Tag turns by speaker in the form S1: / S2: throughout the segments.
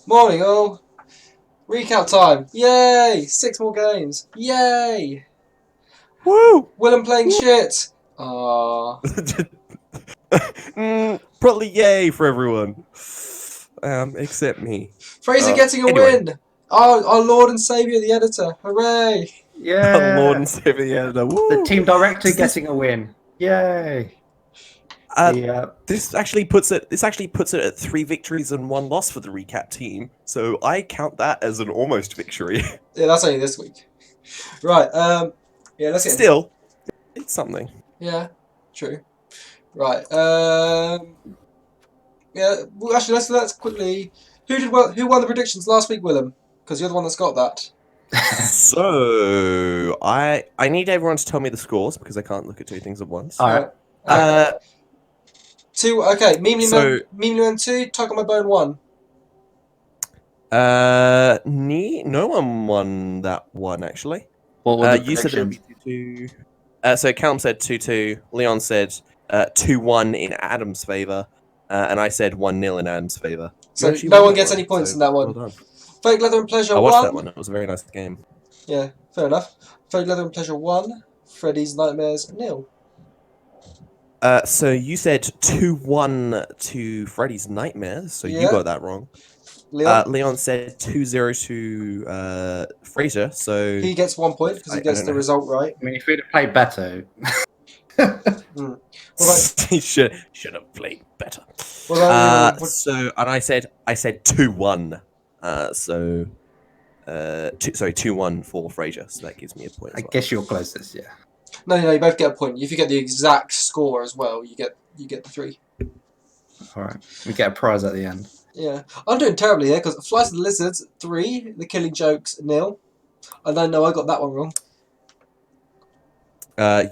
S1: Morning all. Recap time. Yay! 6 more games. Yay!
S2: Woo!
S1: Willem playing shit. Ah.
S2: Probably yay for everyone. Except me.
S1: Fraser getting a
S2: anyway.
S1: win. Our Lord and Saviour, the editor. Hooray!
S2: Yeah. Lord and
S3: Yeah,
S2: Savior the editor. Woo!
S3: the team director getting a win. Yay!
S2: This actually puts it. At 3 victories and 1 loss for the recap team. So I count that as an almost victory.
S1: Yeah, that's only this week. Right. Yeah. Let's get.
S2: Still, it's something.
S1: Yeah. True. Right. Yeah. Well, actually, let's quickly. Who won the predictions last week, Willem? Because you're the one that's got that.
S2: So I need everyone to tell me the scores because I can't look at 2 things at once.
S3: All right.
S1: Two. Okay. Meme
S2: So-
S1: Man 2. Tug on my bone 1.
S2: No one won that one actually.
S3: What were the
S2: You said it would
S3: predictions?
S2: be 2-2. So Callum said 2-2. Leon said 2-1 in Adam's favour, and I said 1-0 in Adam's favour.
S1: So
S2: You actually
S1: no
S2: won
S1: one
S2: that
S1: gets
S2: one,
S1: any points
S2: so
S1: in that one.
S2: Well done.
S1: Fake Leather and Pleasure
S2: I
S1: 1.
S2: watched that one. It was a very nice game.
S1: Yeah, fair enough. Fake Leather and Pleasure 1. Freddy's Nightmares 0.
S2: So you said 2-1 to Freddy's Nightmares, so
S1: Yeah.
S2: you got that wrong.
S1: Leon.
S2: Leon said 2-0 to Fraser, so
S1: He gets 1 point because he
S2: I
S1: gets
S2: don't
S1: the
S2: know.
S1: result right.
S3: I mean, if we'd have played better,
S1: What about,
S2: he should have played better.
S1: what about you?
S2: So and I said 2-1. So 2-1 for Fraser, so that gives me a point.
S3: I
S2: As well.
S3: guess you're closest. Yeah.
S1: No, you both get a point. If you get the exact score as well, you get the 3.
S3: All right. We get a prize at the end.
S1: Yeah, I'm doing terribly here because Flies of the Lizards 3, The Killing Jokes 0. I don't know, I got that one wrong.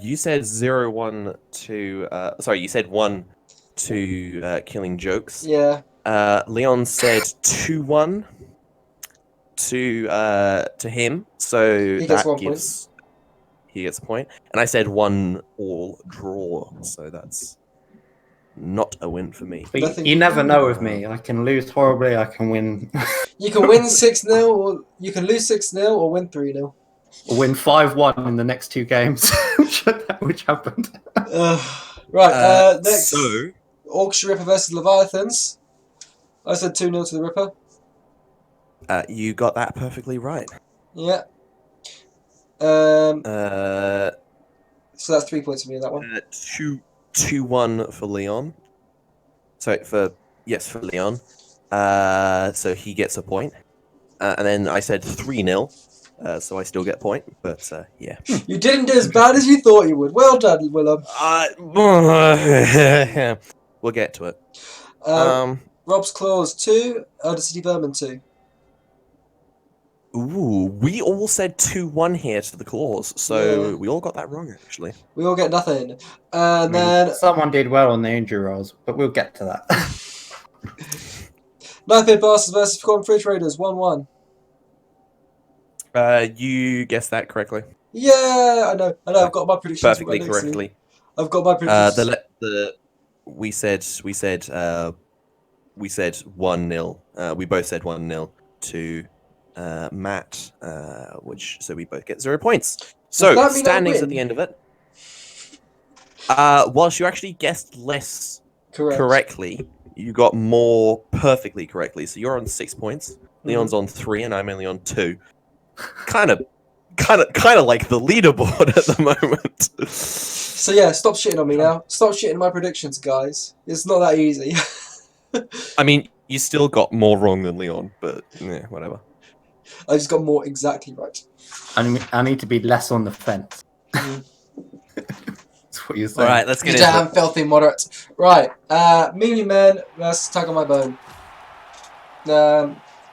S2: You said 0-1 to sorry, you said 1 to Killing Jokes.
S1: Yeah.
S2: Leon said 2-1 to him, so
S1: He gets
S2: that
S1: 1
S2: gives he gets a point. And I said 1-1 draw, so that's not a win for me.
S3: But
S1: Nothing-
S3: you never know with me. I can lose horribly. I can win.
S1: You can win 6-0, or you can lose 6-0, or win 3-0.
S3: Or win 5-1 in the next 2 games, which happened.
S1: Right, next.
S2: So
S1: Orchestra Ripper versus Leviathans. I said 2-0 to the Ripper.
S2: you got that perfectly right.
S1: Yeah.
S2: Uh,
S1: So that's 3 points for me in that one.
S2: 2-1 for Leon. Sorry, for Leon. So he gets a point. And then I said 3-0. So I still get a point, but yeah.
S1: You didn't do as bad as you thought you would. Well done, Willem.
S2: We'll get to it.
S1: Rob's Claws 2, Elder City Vermin 2.
S2: Ooh, we all said 2-1 here to the claws, so
S1: Yeah.
S2: we all got that wrong actually.
S1: We all get nothing.
S3: I
S1: And
S3: mean,
S1: then
S3: someone did well on the injury rolls, but we'll get to that.
S1: Knifehead Bastards versus Forgotten Fridge Raiders 1-1.
S2: You guessed that correctly.
S1: Yeah, I know. I've got my predictions.
S2: Perfectly
S1: right next to me.
S2: correctly.
S1: I've got my predictions.
S2: We said 1-0. We both said 1-0 to Matt, so we both get 0 points. So
S1: that mean I
S2: standings
S1: win?
S2: at the end of it. Whilst you actually guessed less correctly, you got more perfectly correctly. So you're on 6 points. Leon's on 3, and I'm only on 2. Kind of like the leaderboard at the moment.
S1: So yeah, stop shitting on me now. Stop shitting my predictions, guys. It's not that easy.
S2: I mean, you still got more wrong than Leon, but yeah, whatever.
S1: I just got more exactly right.
S3: I need to be less on the fence. That's what you're saying.
S2: All right, let's
S1: You
S2: get
S1: damn
S2: into it.
S1: filthy moderate. Right, Mealy Man versus Tug on My Bone.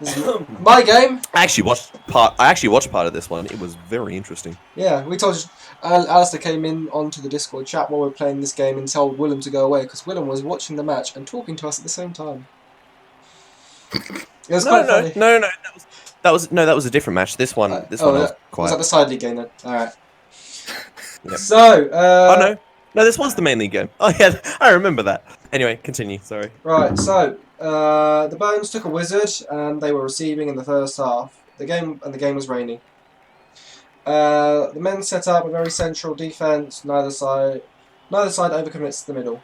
S1: This is my game.
S2: I actually watched part of this one. It was very interesting.
S1: Yeah, we told you. Alistair came in onto the Discord chat while we were playing this game and told Willem to go away because Willem was watching the match and talking to us at the same time. It was quite funny.
S2: No. That was a different match. This one, I was
S1: Was
S2: quiet.
S1: that the side league game then? Alright.
S2: Yep.
S1: So,
S2: No, this was the main league game. Oh yeah, I remember that. Anyway, continue. Sorry.
S1: Right, so, The Bones took a wizard, and they were receiving in the first half. The game was raining. The men set up a very central defense. Neither side overcommits the middle.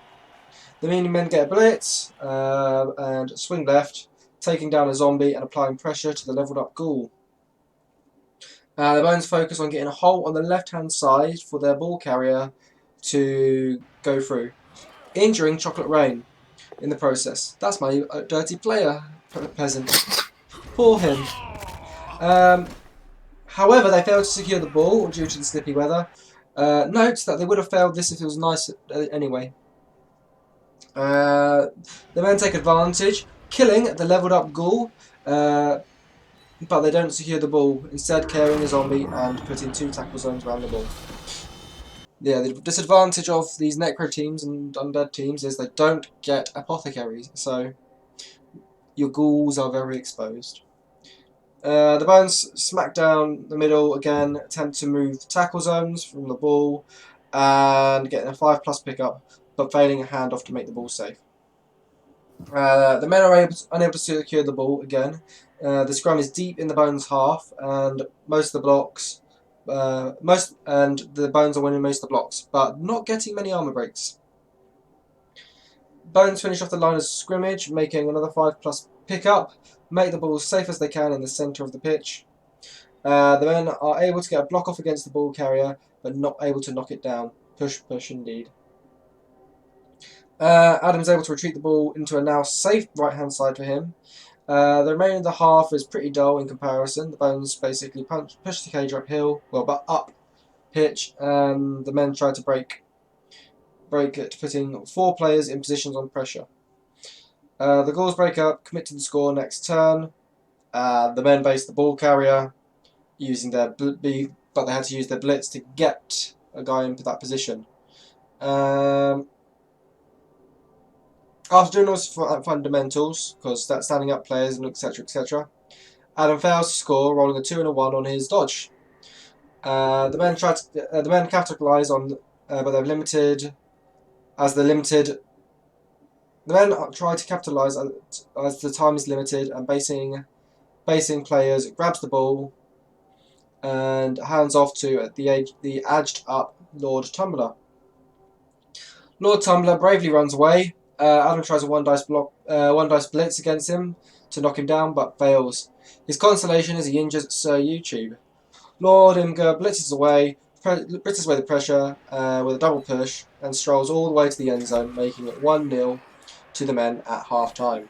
S1: The meaning men get a blitz and swing left, taking down a zombie and applying pressure to the leveled up ghoul. The Bones focus on getting a hole on the left-hand side for their ball carrier to go through, injuring Chocolate Rain in the process. That's my dirty player, peasant. Poor him. However, they failed to secure the ball due to the slippy weather. Note that they would have failed this if it was nice anyway. The men take advantage, killing the leveled up ghoul, but they don't secure the ball, instead carrying a zombie and putting 2 tackle zones around the ball. Yeah, the disadvantage of these necro teams and undead teams is they don't get apothecaries, so your ghouls are very exposed. The Bones smack down the middle again, attempt to move tackle zones from the ball, and getting a 5+ pickup, but failing a handoff to make the ball safe. The men are unable to secure the ball again. The scrum is deep in the Bones half, and most of the blocks, the Bones are winning most of the blocks, but not getting many armor breaks. Bones finish off the line of scrimmage, making another 5+ pickup, make the ball as safe as they can in the centre of the pitch. The men are able to get a block off against the ball carrier, but not able to knock it down. Push indeed. Adam's able to retreat the ball into a now safe right-hand side for him. The remaining of the half is pretty dull in comparison. The Bones basically push the cage uphill, but up pitch. The men try to break it, putting 4 players in positions on pressure. The Ghouls break up, commit to the score next turn. The men base the ball carrier, using their but they had to use their blitz to get a guy into that position. After doing all fundamentals, because that's standing up players and etc., Adam fails to score, rolling a 2 and a 1 on his dodge. The men capitalise on, but they're limited. The men try to capitalise as the time is limited, and basing players grabs the ball and hands off to the aged up Lord Tumbler. Lord Tumbler bravely runs away. Adam tries a one dice blitz against him to knock him down, but fails. His consolation is he injures Sir YouTube. Lord Imgur blitzes away the pressure with a double push and strolls all the way to the end zone, making it 1-0 to the men at half time.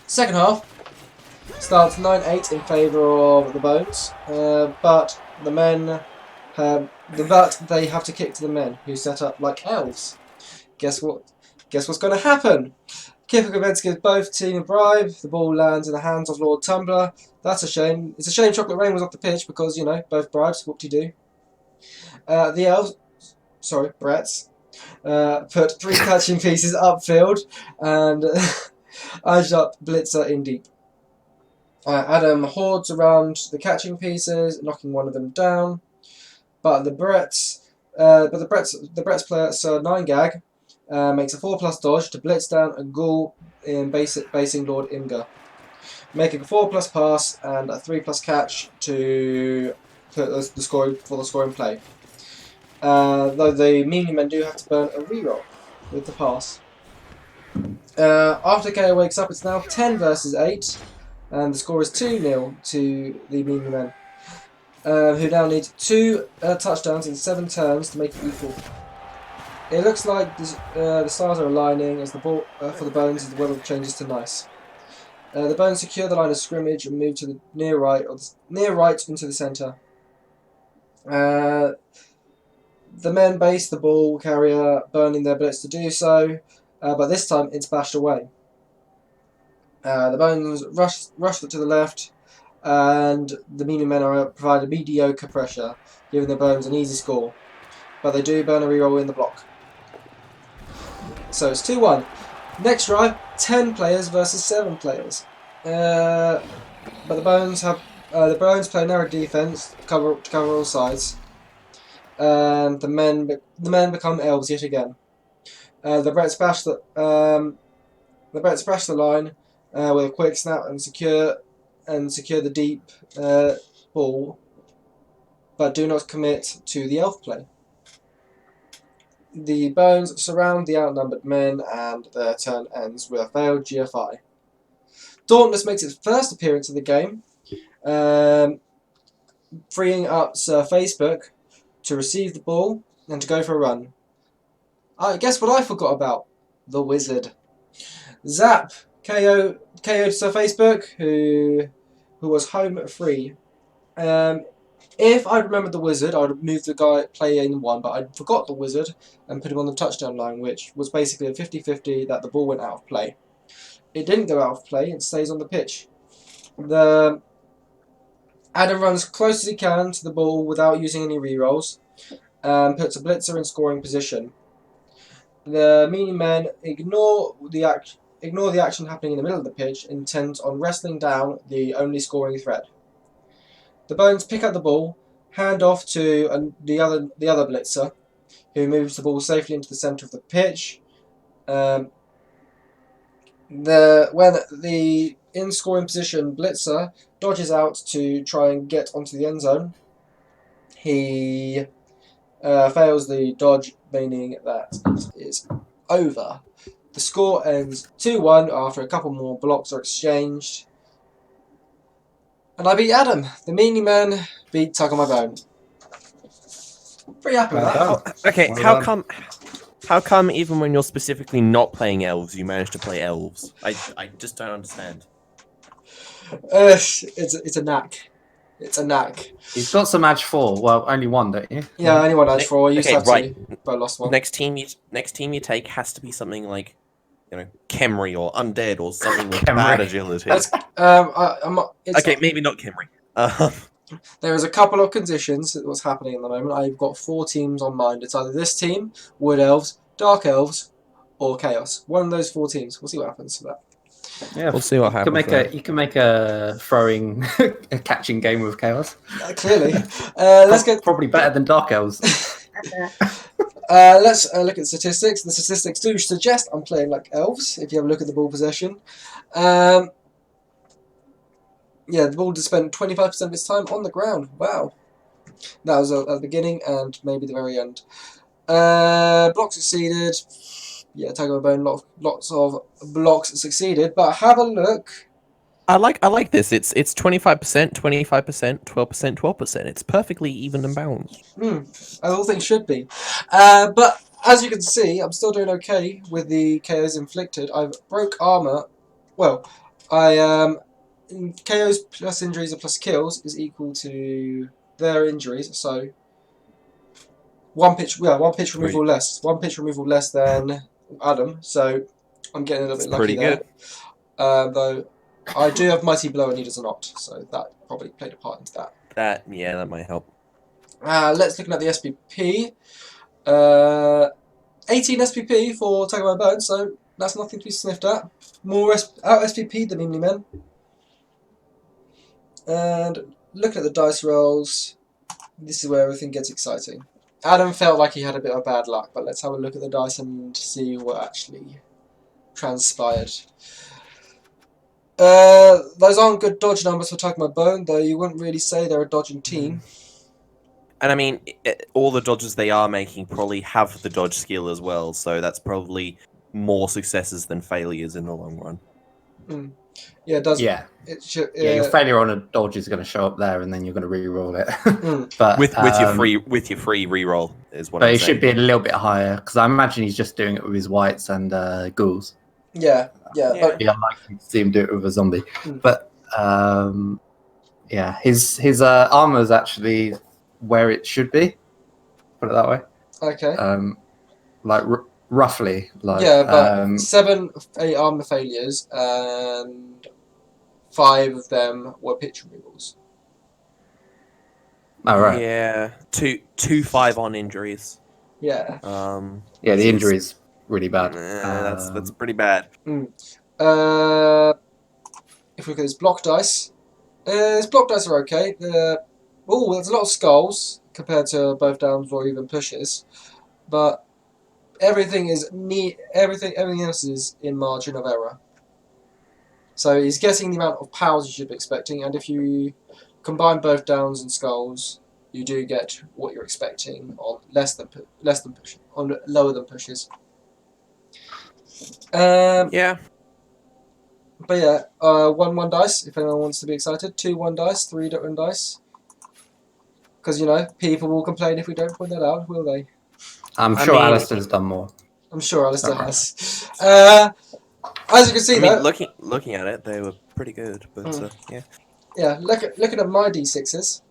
S1: Second half starts 9-8 in favour of the Bones, but they have to kick to the men, who set up like elves. Guess what's going to happen? Kipper Gavensky gives both team a bribe. The ball lands in the hands of Lord Tumbler. That's a shame. It's a shame Chocolate Rain was off the pitch because, you know, both bribes. What do you do? The elves, Bretts, put 3 catching pieces upfield and edged up Blitzer in deep. Adam hoards around the catching pieces, knocking one of them down. But the Bretts player Sir 9gag makes a 4+ dodge to blitz down a ghoul in basing Lord Imgur, making a 4+ pass and a 3+ catch to put the scoring play. Though the meaning men do have to burn a reroll with the pass. After KO wakes up, it's now 10 versus 8, and the score is 2-0 to the meaning men, who now need 2 touchdowns in 7 turns to make it equal. It looks like the stars are aligning as the ball for the Bones as the weather changes to nice. The Bones secure the line of scrimmage and move to the near right into the centre. The men base the ball carrier, burning their blitz to do so, but this time it's bashed away. The Bones rush to the left, and the meaning men provide a mediocre pressure, giving the Bones an easy score. But they do burn a reroll in the block. So it's 2-1. Next drive, 10 players versus 7 players. But the Bones play narrow defense to cover all sides. And the men become elves yet again. The Bretts bash the They're about to crash the line with a quick snap and secure the deep ball, but do not commit to the elf play. The bones surround the outnumbered men, and their turn ends with a failed GFI. Dauntless makes its first appearance in the game, freeing up Sir Facebook to receive the ball and to go for a run. Guess what I forgot about? The wizard. Zap KO'd Sir Facebook, who was home free. If I'd remembered the wizard, I'd have moved the guy playing one, but I forgot the wizard and put him on the touchdown line, which was basically a 50-50 that the ball went out of play. It didn't go out of play, it stays on the pitch. Adam runs close as he can to the ball without using any rerolls, and puts a blitzer in scoring position. The meaning men ignore the action happening in the middle of the pitch, intent on wrestling down the only scoring threat. The Bones pick up the ball, hand off to the other blitzer, who moves the ball safely into the centre of the pitch. When the in scoring position blitzer dodges out to try and get onto the end zone, he fails the dodge, meaning that it is over. The score ends 2-1 after a couple more blocks are exchanged. And I beat Adam. The meanie man beat Tug on my bone. Pretty happy with that.
S2: Okay,
S3: Well
S2: how come even when you're specifically not playing elves, you manage to play elves? I just don't understand.
S1: It's a knack. It's a knack.
S3: You've got some Edge 4. Well, only one, don't you?
S1: Yeah, only one Edge 4. I used to have
S2: right.
S1: two, but I lost one.
S2: Next team you take has to be something like, Khemri or Undead or something with bad agility.
S1: Okay,
S2: maybe not Khemri.
S1: There is a couple of conditions that what's happening at the moment. I've got 4 teams on mind. It's either this team, Wood Elves, Dark Elves, or Chaos. One of those 4 teams. We'll see what happens to that.
S3: Yeah,
S2: we'll see what happens.
S3: You can make a throwing, a catching game with Chaos.
S1: Clearly, let's get
S3: probably better than Dark Elves.
S1: Let's look at statistics. The statistics do suggest I'm playing like elves. If you have a look at the ball possession, the ball just spent 25% of its time on the ground. Wow, that was at the beginning and maybe the very end. Blocks succeeded. Yeah, Tag of Bone, lots of blocks succeeded. But have a look.
S2: I like this. It's 25%, 25%, 12%, 12%. It's perfectly even and balanced.
S1: As all things should be. But as you can see, I'm still doing okay with the KOs inflicted. I've broke armor. Well, KOs plus injuries and plus kills is equal to their injuries. So one pitch removal less. One pitch removal less than Adam. So I'm getting a little bit lucky there. Though I do have Mighty Blow and he does not, so that probably played a part into that.
S2: That might help.
S1: Let's look at the SPP. 18 SPP for Tag of My Bone, so that's nothing to be sniffed at. More out SPP than Mimly Men. And looking at the dice rolls, this is where everything gets exciting. Adam felt like he had a bit of bad luck, but let's have a look at the dice and see what actually transpired. Those aren't good dodge numbers for Tug My Bone, though you wouldn't really say they're a dodging team.
S2: And I mean, all the dodges they are making probably have the dodge skill as well, so that's probably more successes than failures in the long run.
S1: Yeah, it does.
S3: Yeah. Your failure on a dodge is going to show up there, and then you're going to re-roll it. But
S2: with your free re-roll is what. But
S3: it should be a little bit higher because I imagine he's just doing it with his whites and ghouls.
S1: Yeah.
S3: But yeah, I'd like to see him do it with a zombie. But his armor is actually where it should be. Put it that way.
S1: Okay.
S3: Roughly.
S1: But 7 armor failures and 5 of them were pitch removals.
S3: Oh right.
S2: Yeah. 2-5 on injuries.
S1: Yeah.
S3: The injuries really bad.
S2: That's pretty bad.
S1: If we look at his block dice are okay. There's a lot of skulls compared to both downs or even pushes, but everything else is in margin of error. So he's getting the amount of powers you should be expecting, and if you combine both downs and skulls, you do get what you're expecting on lower than pushes.
S2: Yeah.
S1: But yeah, 1 dice if anyone wants to be excited. 2 1 dice, 3 1 dice. Because people will complain if we don't point that out, will they?
S3: I'm sure Alistair's done more.
S1: I'm sure Alistair has. As you can see, though,
S2: looking at it, they were pretty good. But yeah.
S1: Yeah, looking at my d6s,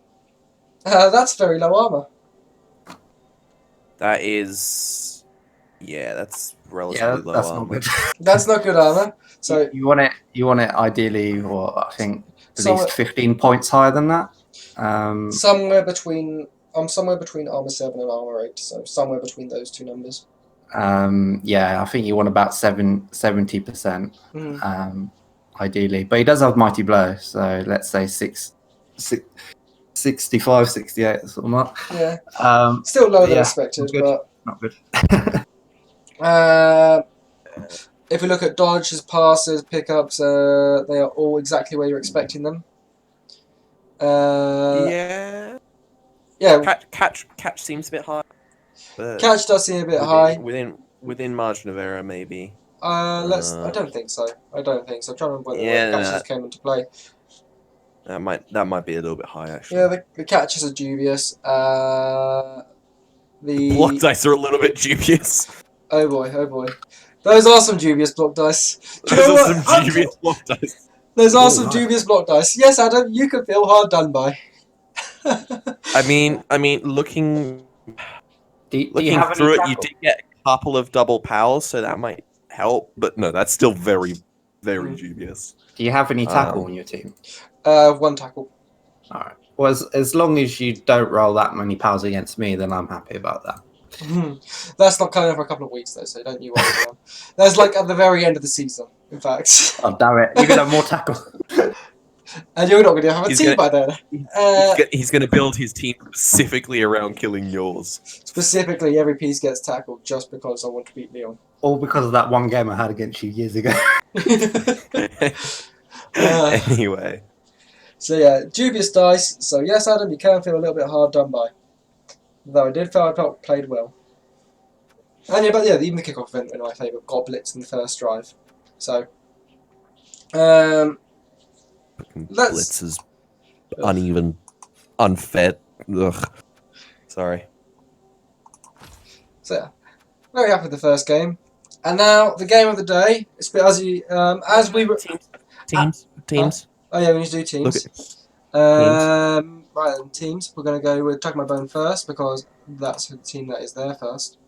S1: that's very low armor.
S2: That is, that's relatively low
S3: that's
S2: armor.
S3: not good.
S1: That's not good armor. So
S3: you want it ideally, or I think at least 15 points higher than that.
S1: Somewhere between armor 7 and armor 8, so somewhere between those two numbers.
S3: I think you want about 70%. Ideally, but he does have mighty blow, so let's say 65, 68, something like that.
S1: Yeah. Still lower than expected, but
S3: not good.
S1: If we look at dodges, passes, pickups, they are all exactly where you're expecting them.
S2: Yeah. Catch seems a bit high.
S1: Catch does seem a bit high.
S2: Within margin of error, maybe.
S1: I don't think so. I'm trying to remember when the catches came into play.
S2: That might be a little bit high, actually.
S1: Yeah, the catches are dubious. The
S2: block dice are a little bit dubious.
S1: Oh boy. Those are some dubious block dice.
S2: Those are some dubious block dice.
S1: Those are some dubious block dice. Yes, Adam, you could feel hard done by.
S2: I mean, looking through it, you did get a couple of double powers, so that might help. But no, that's still very, very dubious.
S3: Do you have any tackle on your team?
S1: 1 tackle.
S3: All right. Well, as long as you don't roll that many powers against me, then I'm happy about that.
S1: That's not coming up for a couple of weeks though, so don't you worry. That's like at the very end of the season, in fact.
S3: Oh damn it! You're gonna have more tackle.
S1: And you're not going to have a team by then.
S2: He's going to build his team specifically around killing yours.
S1: Specifically, every piece gets tackled just because I want to beat Leon.
S3: All because of that one game I had against you years ago.
S2: Anyway.
S1: So yeah, dubious dice. So yes, Adam, you can feel a little bit hard done by. Though I did feel I played well. And even the kickoff event in my favour got blitzed in the first drive. So,
S2: blitz is uneven, unfair. Ugh. Sorry.
S1: So yeah, very happy with the first game, and now the game of the day. It's as we were
S2: teams.
S1: Oh yeah, we need to do teams.
S2: Teams.
S1: Right then, teams. We're going to go with Tuck My Bone first because that's the team that is there first.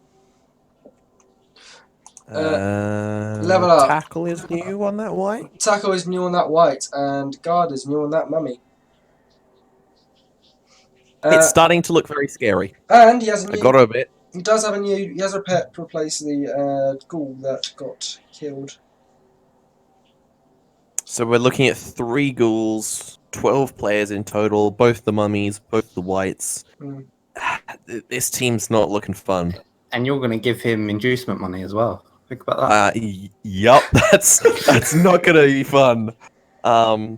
S1: Level up.
S2: Tackle is new on that white.
S1: Tackle is new on that white, and guard is new on that mummy.
S2: It's starting to look very scary.
S1: And he has a new.
S2: I got a bit.
S1: He does have a new. He has a pet to replace the ghoul that got killed.
S2: So we're looking at 3 ghouls, 12 players in total, both the mummies, both the whites. This team's not looking fun.
S3: And you're going to give him inducement money as well. Think about that.
S2: Yup, that's not going to be fun. I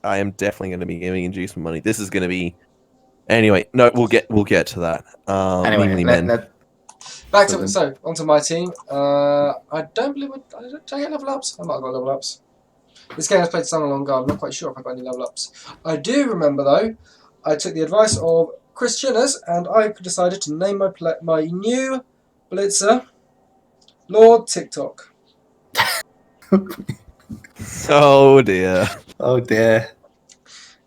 S2: am definitely going to be giving inducement money. This is going to be. Anyway, no, we'll get to that.
S1: Back to onto my team. I don't believe did I get level ups. I might have got level ups. This game has played so long ago, I'm not quite sure if I got any level ups. I do remember though, I took the advice of Chris Chinners and I decided to name my new blitzer Lord TikTok.
S2: Oh dear.
S3: Oh dear.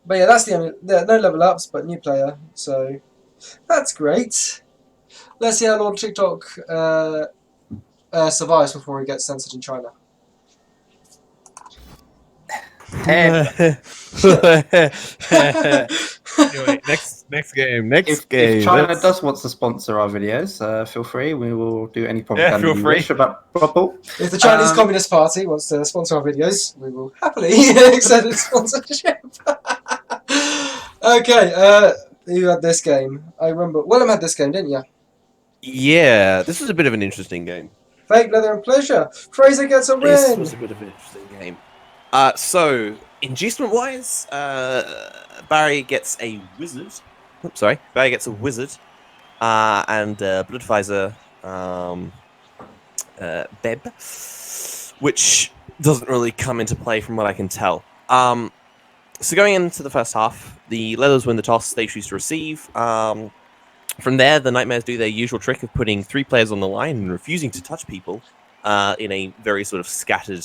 S1: But yeah, that's the only. No level ups, but new player, so that's great. Let's see how Lord TikTok survives before he gets censored in China.
S2: Anyway, next game.
S3: If China does want to sponsor our videos, feel free. We will do any propaganda
S2: feel free.
S3: wish about football.
S1: If the Chinese Communist Party wants to sponsor our videos, we will happily accept its sponsorship. Okay, who had this game? I remember Willem had this game, didn't you?
S2: Yeah, this was a bit of an interesting game.
S1: Fake leather and pleasure. Fraser gets a win.
S2: This was a bit of an interesting game. So inducement-wise, Barry gets a wizard. Oops, sorry, Barry gets a wizard, and Bloodvisor, Beb, which doesn't really come into play from what I can tell. So going into the first half, the Leathers win the toss. They choose to receive. From there, the Nightmares do their usual trick of putting 3 players on the line and refusing to touch people in a very sort of scattered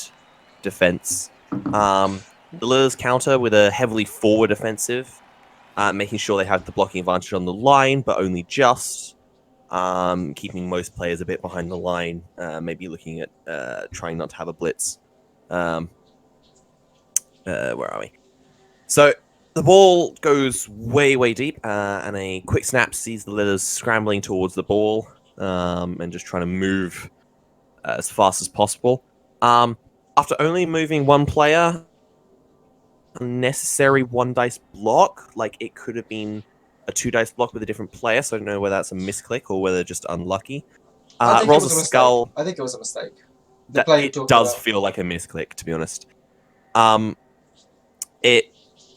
S2: defense. The Leathers counter with a heavily forward offensive, making sure they have the blocking advantage on the line, but only just. Keeping most players a bit behind the line, maybe looking at trying not to have a blitz. Where are we? So the ball goes way, way deep, and a quick snap sees the Leathers scrambling towards the ball and just trying to move as fast as possible. After only moving 1 player, unnecessary 1 dice block, like it could have been a 2 dice block with a different player, so I don't know whether that's a misclick or whether just unlucky. Rolls a skull.
S1: I think it was a mistake.
S2: It does feel like a misclick, to be honest.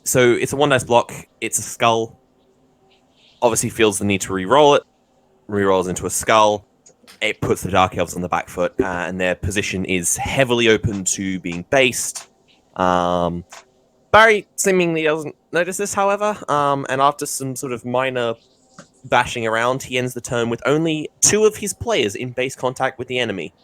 S2: So it's a 1 dice block. It's a skull. Obviously feels the need to re-roll it. Re-rolls into a skull. It puts the Dark Elves on the back foot, and their position is heavily open to being based. Barry seemingly doesn't notice this, however, and after some sort of minor bashing around, he ends the turn with only 2 of his players in base contact with the enemy.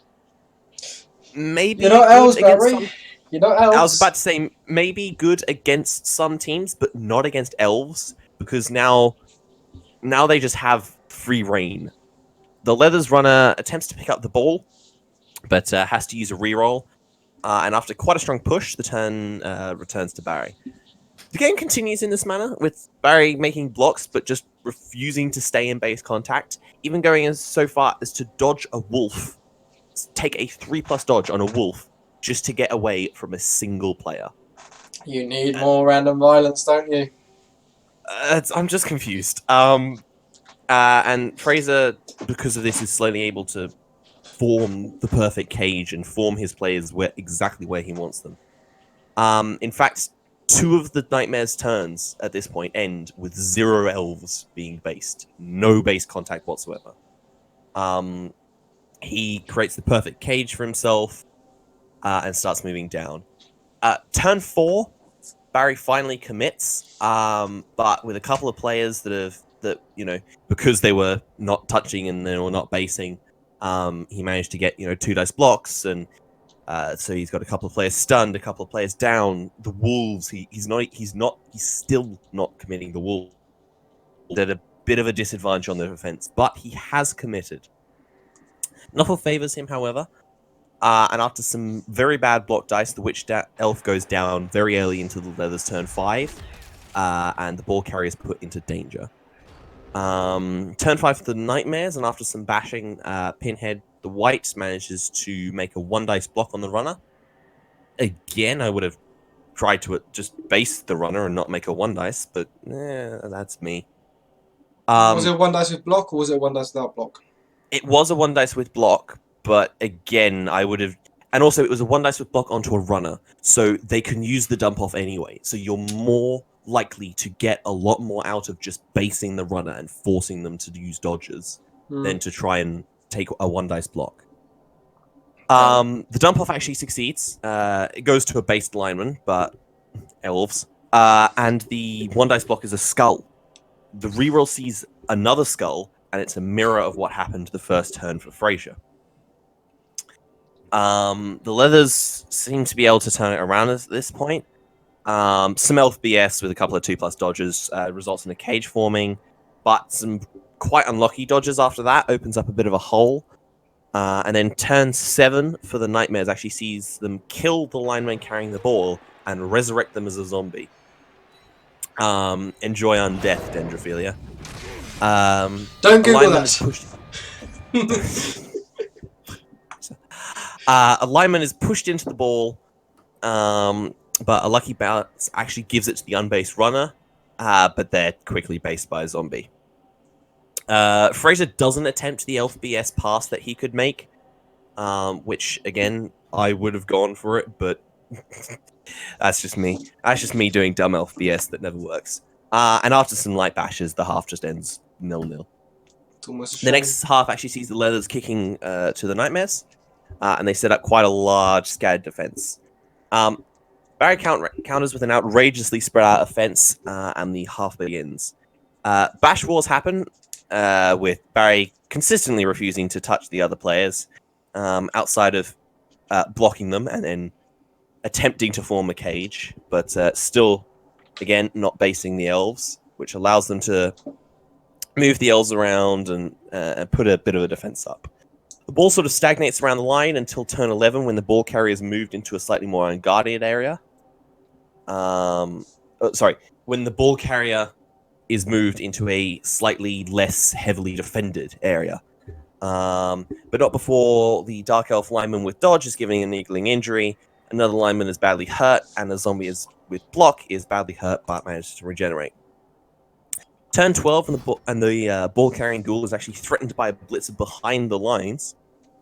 S2: Maybe
S1: you're not elves, Barry. You're not elves.
S2: I was about to say maybe good against some teams, but not against elves, because now they just have free reign. The Leathers runner attempts to pick up the ball, but has to use a reroll. And after quite a strong push, the turn returns to Barry. The game continues in this manner, with Barry making blocks, but just refusing to stay in base contact, even going as so far as to dodge a wolf. Take a 3+ dodge on a wolf, just to get away from a single player.
S1: You need more random violence, don't you?
S2: I'm just confused. And Fraser, because of this, is slowly able to form the perfect cage and form his players exactly where he wants them. In fact, 2 of the Nightmares' turns at this point end with 0 elves being based. No base contact whatsoever. He creates the perfect cage for himself and starts moving down. Turn 4, Barry finally commits, but with a couple of players because they were not touching and they were not basing, he managed to get 2 dice blocks, and so he's got a couple of players stunned, a couple of players down. The wolves, he's still not committing the wolves. At a bit of a disadvantage on the defense, but he has committed. Nothing favors him, however. And after some very bad block dice, the Witch Elf goes down very early into the Leathers' turn 5, and the ball carrier is put into danger. Turn 5 for the Nightmares, and after some bashing, Pinhead, the White, manages to make a 1 dice block on the runner. Again, I would have tried to just base the runner and not make a 1 dice, but that's me.
S1: Was it 1 dice with block, or was it 1 dice without block?
S2: It was a 1 dice with block, but again, I would have... And also, it was a 1 dice with block onto a runner, so they can use the dump off anyway. So you're more likely to get a lot more out of just basing the runner and forcing them to use dodges than to try and take a 1 dice block. The dump off actually succeeds. It goes to a based lineman, but elves. And the 1 dice block is a skull. The reroll sees another skull, and it's a mirror of what happened the first turn for Fraser. The Leathers seem to be able to turn it around at this point. Some elf BS with a couple of 2+ dodges results in a cage forming, but some quite unlucky dodges after that opens up a bit of a hole. And then turn 7 for the Nightmares actually sees them kill the lineman carrying the ball and resurrect them as a zombie. Enjoy undeath, Dendrophilia.
S1: Don't Google that.
S2: A lineman is pushed into the ball, but a lucky bounce actually gives it to the unbased runner, but they're quickly based by a zombie. Fraser doesn't attempt the elf BS pass that he could make, which again I would have gone for it, but that's just me. That's just me doing dumb elf BS that never works. And after some light bashes, the half just ends 0-0. The next half actually sees the Leathers kicking to the Nightmares, and they set up quite a large scattered defense. Barry counters with an outrageously spread out offense, and the half begins. Bash wars happen, with Barry consistently refusing to touch the other players, outside of blocking them and then attempting to form a cage, but still, again, not basing the elves, which allows them to move the elves around and put a bit of a defense up. The ball sort of stagnates around the line until turn 11 when the ball carrier is moved into a slightly more unguarded area. When the ball carrier is moved into a slightly less heavily defended area. But not before the Dark Elf lineman with dodge is giving a niggling injury, another lineman is badly hurt, and the zombie is with block is badly hurt but manages to regenerate. Turn 12 and the ball-carrying ghoul is actually threatened by a blitzer behind the lines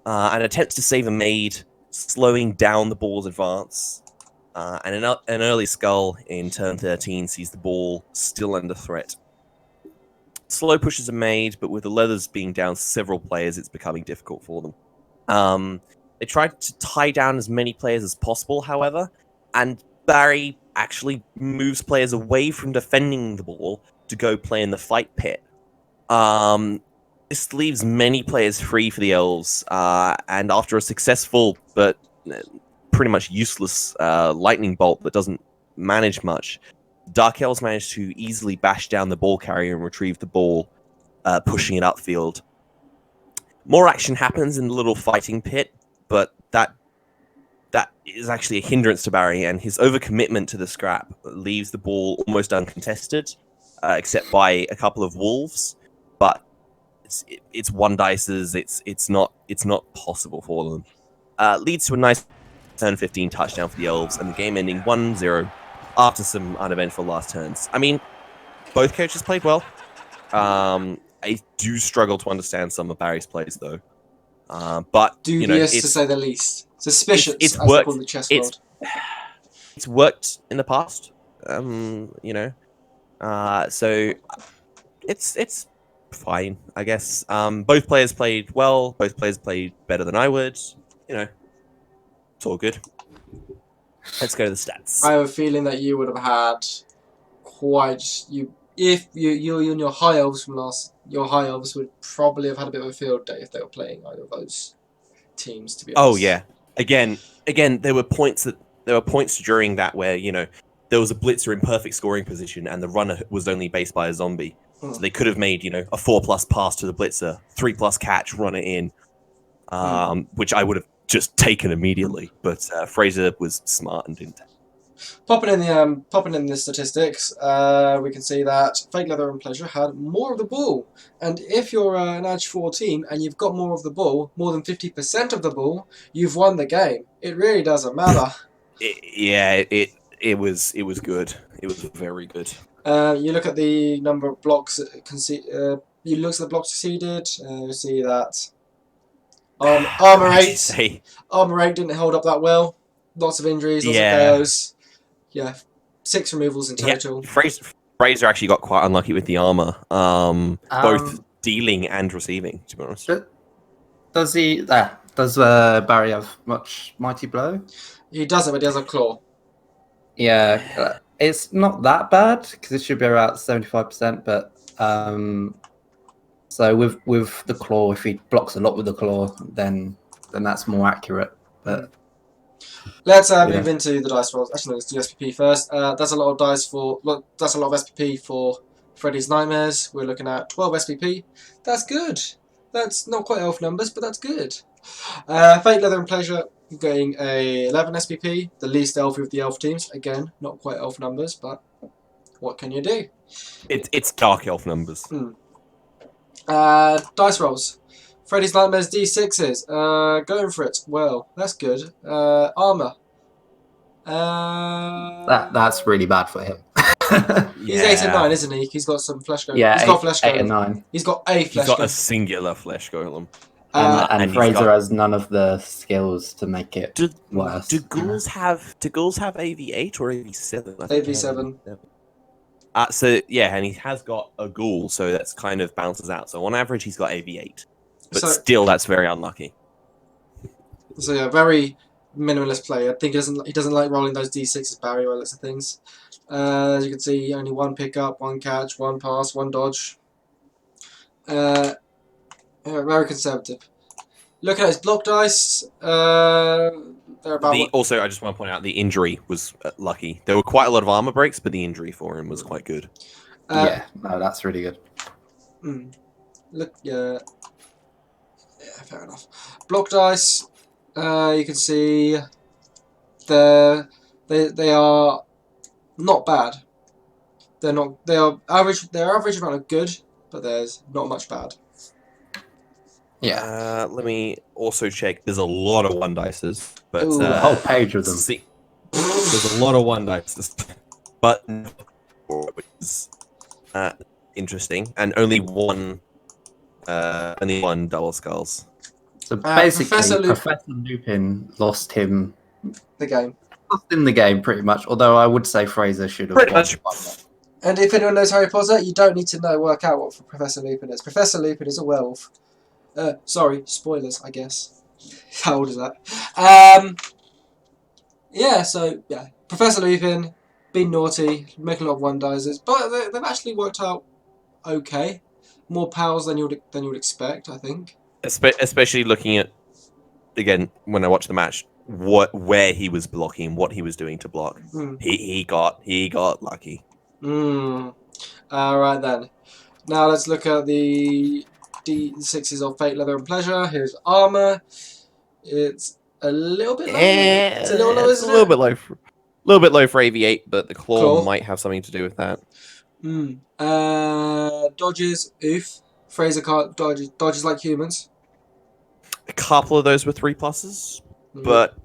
S2: and attempts to save a maid, slowing down the ball's advance. And an early skull in turn 13 sees the ball still under threat. Slow pushes are made, but with the Leathers being down several players, it's becoming difficult for them. They tried to tie down as many players as possible, however, and Barry actually moves players away from defending the ball to go play in the fight pit. This leaves many players free for the elves, and after a successful but pretty much useless lightning bolt that doesn't manage much, Dark Elves manage to easily bash down the ball carrier and retrieve the ball, pushing it upfield. More action happens in the little fighting pit, but that is actually a hindrance to Barry, and his overcommitment to the scrap leaves the ball almost uncontested, except by a couple of wolves. But it's one dices. It's not possible for them. Leads to a nice turn 15 touchdown for the elves, and the game ending 1-0 after some uneventful last turns. I mean, both coaches played well. I do struggle to understand some of Barry's plays though. But
S1: dubious to say the least. Suspicious,
S2: it's
S1: as
S2: worked
S1: in the chess world.
S2: It's worked in the past, so it's fine, I guess. Both players played well. Both players played better than I would. It's all good. Let's go to the stats.
S1: I have a feeling that you would have had if you and your high elves from your high elves would probably have had a bit of a field day if they were playing either of those teams. To be honest.
S2: Oh yeah. Again, there were points during that where there was a blitzer in perfect scoring position and the runner was only based by a zombie, so they could have made a 4+ pass to the blitzer, 3+ catch, run it in, which I would have just taken immediately. But Fraser was smart and didn't.
S1: Popping in the statistics, we can see that Fake Leather and Pleasure had more of the ball. And if you're an Edge 4 team and you've got more of the ball, more than 50% of the ball, you've won the game. It really doesn't matter.
S2: It was good. It was very good.
S1: You look at the number of blocks conceded. You look at the blocks conceded. You see that Armor 8 didn't hold up that well. Lots of injuries, lots of KOs. Yeah, 6 removals in total.
S2: Yeah, Fraser actually got quite unlucky with the armor, both dealing and receiving. To be honest,
S3: does Barry have much mighty blow?
S1: He doesn't, but he has a claw.
S3: Yeah, it's not that bad because it should be about 75%. But so with the claw, if he blocks a lot with the claw, then that's more accurate. But
S1: let's move into the dice rolls. Actually, let's do SPP first. That's a lot of that's a lot of SPP for Freddy's Nightmares. We're looking at 12 SPP. That's good. That's not quite elf numbers, but that's good. Fake Leather and Pleasure getting a 11 SPP, the least elf of the elf teams. Again, not quite elf numbers, but what can you do?
S2: It's dark elf numbers.
S1: Dice rolls. Freddy's Nightmares D6s. Going for it. Well, that's good. Armor.
S3: That's really bad for him.
S1: He's 8 and 9, isn't he? He's got some flesh golem.
S3: Yeah,
S1: he's got flesh golem.
S3: 8 and 9.
S1: He's got a flesh golem.
S2: He's got a singular flesh golem.
S3: And Fraser has none of the skills to make it worse.
S2: Do ghouls have AV8 or AV7?
S1: AV7.
S2: So yeah, and he has got a ghoul, so that's kind of bounces out. So on average, he's got AV8, but still, that's very unlucky.
S1: So yeah, very minimalist player. I think he doesn't like rolling those d6s, Barry, by the looks of things. As you can see, only 1 pickup, 1 catch, 1 pass, 1 dodge. Very conservative. Looking at his block dice, they're about.
S2: Also, I just want to point out the injury was lucky. There were quite a lot of armor breaks, but the injury for him was quite good.
S3: Yeah, no, that's really good.
S1: Look, yeah, fair enough. Block dice, you can see they are not bad. They are average. They're average amount of good, but there's not much bad.
S3: Yeah.
S2: Let me also check. There's a lot of 1 dices, but
S3: a whole page of them.
S2: There's a lot of 1 dices, but which is interesting, and only one double skulls.
S3: So basically, Professor Lupin lost him
S1: the game.
S3: Lost in the game, pretty much. Although I would say Fraser should have
S2: pretty
S3: won.
S2: much.
S1: And if anyone knows Harry Potter, you don't need to work out what Professor Lupin is. Professor Lupin is a werewolf. Sorry, spoilers, I guess. How old is that? Yeah, so, yeah. Professor Lupin, being naughty, making a lot of 1 dices, but they've actually worked out okay. More powers than you would expect, I think.
S2: Especially looking at, again, when I watched the match, where he was blocking, what he was doing to block. He got lucky.
S1: Alright then. Now let's look at the D6s of Fate, Leather and Pleasure. Here's armor. It's a little bit low. It's a little low, isn't it?
S2: A little bit low for AV8, but the claw might have something to do with that.
S1: Dodges, oof. Fraser can't dodges like humans.
S2: A couple of those were 3 pluses, but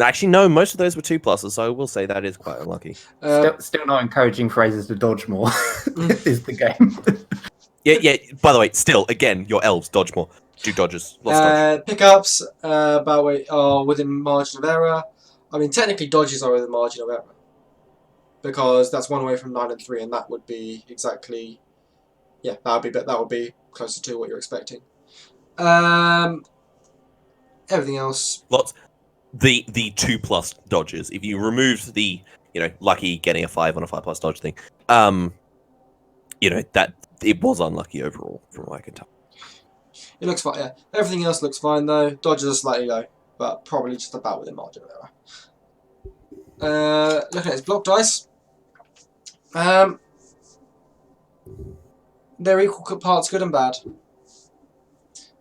S2: actually no, most of those were 2 pluses. So I will say that is quite unlucky.
S3: Still not encouraging Fraser to dodge more. Is the game.
S2: Yeah. By the way, still, again, your elves dodge more. 2 dodges. Dodge.
S1: Pickups are within margin of error. I mean, technically, dodges are within margin of error because that's 1 away from 9 and 3, and that would be exactly, yeah, that would be closer to what you're expecting. Everything else.
S2: Lots. The 2+ dodges. If you removed the lucky getting a 5 on a 5+ dodge thing, that. It was unlucky overall, from what I can tell.
S1: It looks fine, yeah. Everything else looks fine, though. Dodges are slightly low, but probably just about within margin of error. Looking at his block dice. They're equal parts good and bad.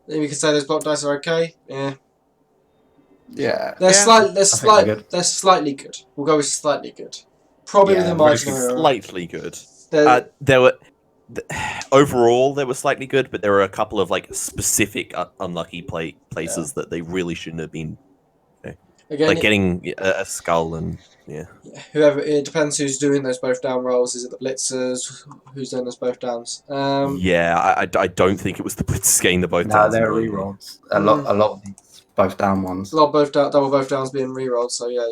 S1: Maybe we could say those block dice are okay. Yeah.
S3: Yeah.
S1: They're slightly good. We'll go with slightly good. Probably within margin of error.
S2: Slightly good. There were... Overall, they were slightly good, but there were a couple of specific unlucky places that they really shouldn't have been. Again, like getting a skull and
S1: whoever, it depends who's doing those both down rolls. Is it the blitzers? Who's doing those both downs?
S2: I don't think it was the blitzers getting the both downs.
S3: No, they're re-rolls. A lot of these both down ones.
S1: A lot of double both downs being re-rolled. So
S3: yeah.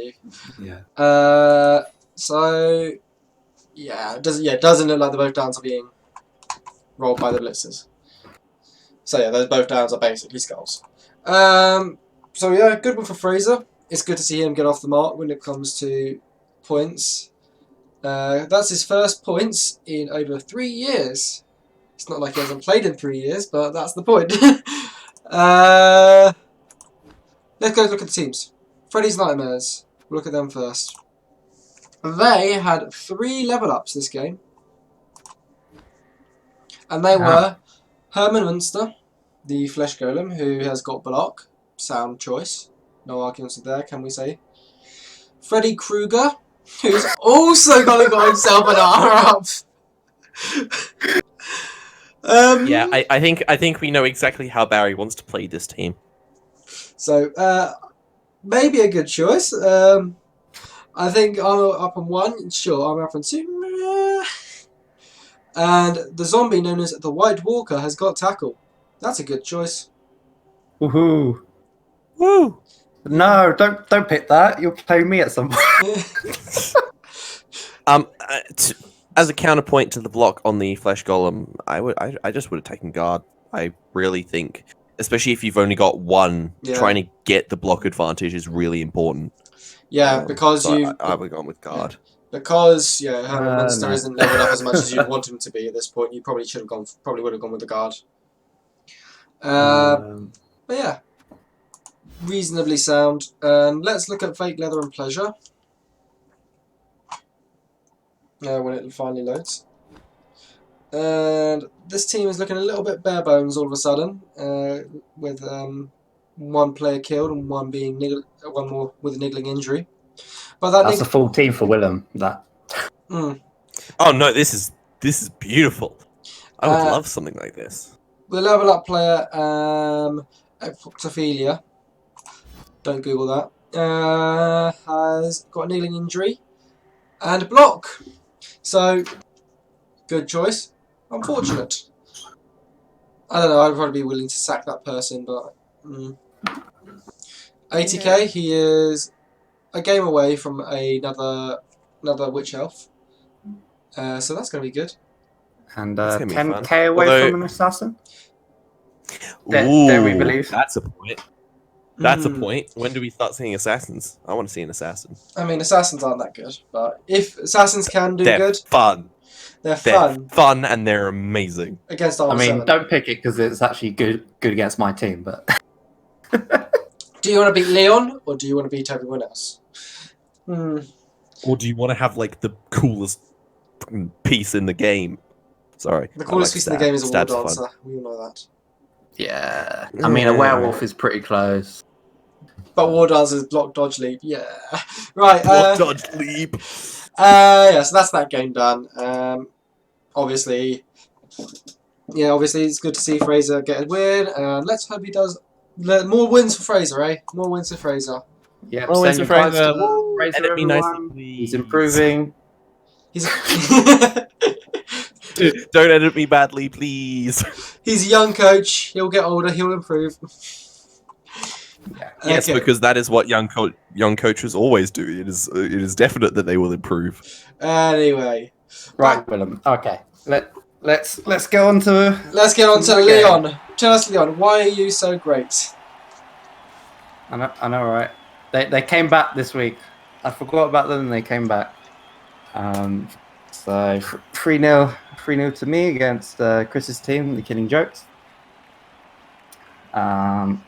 S1: So it doesn't look like the both downs are being rolled by the blitzers. So yeah, those both downs are basically skulls. So yeah, good one for Fraser. It's good to see him get off the mark when it comes to points. That's his first points in over 3 years. It's not like he hasn't played in 3 years, but that's the point. Let's go look at the teams. Freddy's Nightmares. We'll look at them first. They had 3 level ups this game. And they were Herman Munster, the Flesh Golem, who has got block. Sound choice. No arguments there, can we say? Freddy Krueger, who's also got himself an armor up.
S2: I think we know exactly how Barry wants to play this team.
S1: So, maybe a good choice. I think I'm up on 1. Sure, I'm up on 2. And the zombie known as the White Walker has got tackle. That's a good choice.
S3: Woohoo!
S2: Woo!
S3: No, don't pick that. You'll play me at some point.
S2: As a counterpoint to the block on the flesh golem, I just would have taken guard. I really think, especially if you've only got one, trying to get the block advantage is really important.
S1: Yeah, because
S2: so
S1: you.
S2: I would have gone with guard.
S1: Yeah. Because Munster
S3: No.
S1: isn't leveled up as much as you want him to be at this point. You probably should have gone. Probably would have gone with the guard. But yeah, reasonably sound. Let's look at fake leather and pleasure. When it finally loads. And this team is looking a little bit bare bones all of a sudden, with one player killed and one more with a niggling injury. But
S3: that's a full team for Willem. That.
S2: Oh no, this is beautiful. I would love something like this.
S1: The level up player, Ophelia, don't Google that, has got a niggling injury and a block. So, good choice. Unfortunate. I don't know, I'd probably be willing to sack that person, but... 80k, he is a game away from another witch elf. So that's going to be good.
S3: And 10k away from an assassin?
S2: Ooh,
S3: there we believe.
S2: That's a point. That's a point. When do we start seeing assassins? I want to see an assassin.
S1: I mean, assassins aren't that good, but if assassins can do good...
S2: They're fun and they're amazing.
S1: Against R7.
S3: I mean, don't pick it because it's actually good against my team, but...
S1: Do you want to beat Leon, or do you want to beat everyone else?
S2: Or do you want to have, like, the coolest piece in the game? Sorry.
S1: The coolest piece in the game is a war dancer. We all know that.
S3: Yeah. I mean, a werewolf is pretty close.
S1: But war dancer's block, dodge, leap. Yeah. Right.
S2: Block, dodge, leap.
S1: Yeah, so that's that game done. Obviously, it's good to see Fraser get a win. Let's hope he does more wins for Fraser, eh? More wins for Fraser.
S3: Yeah,
S2: more wins for Fraser.
S3: Fraser he's improving.
S2: Don't edit me badly, please.
S1: He's a young coach. He'll get older. He'll improve.
S2: Yes, because that is what young coaches always do. It is definite that they will improve.
S1: Anyway,
S3: right, Willem. Okay, let's get on to
S1: Leon. Tell us, Leon, why are you so great?
S3: I know, right? They came back this week. I forgot about them, and they came back. So 3-0 to me against Chris's team, the Killing Jokes. So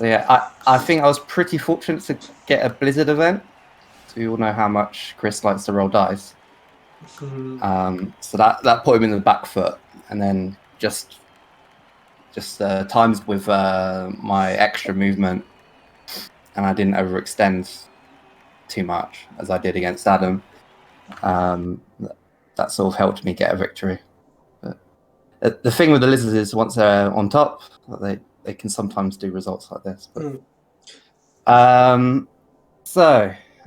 S3: yeah, I think I was pretty fortunate to get a Blizzard event. So we all know how much Chris likes to roll dice. So that put him in the back foot, and then just times with my extra movement, and I didn't overextend too much as I did against Adam. That sort of helped me get a victory. But the thing with the Lizards is once they're on top, they can sometimes do results like this. But,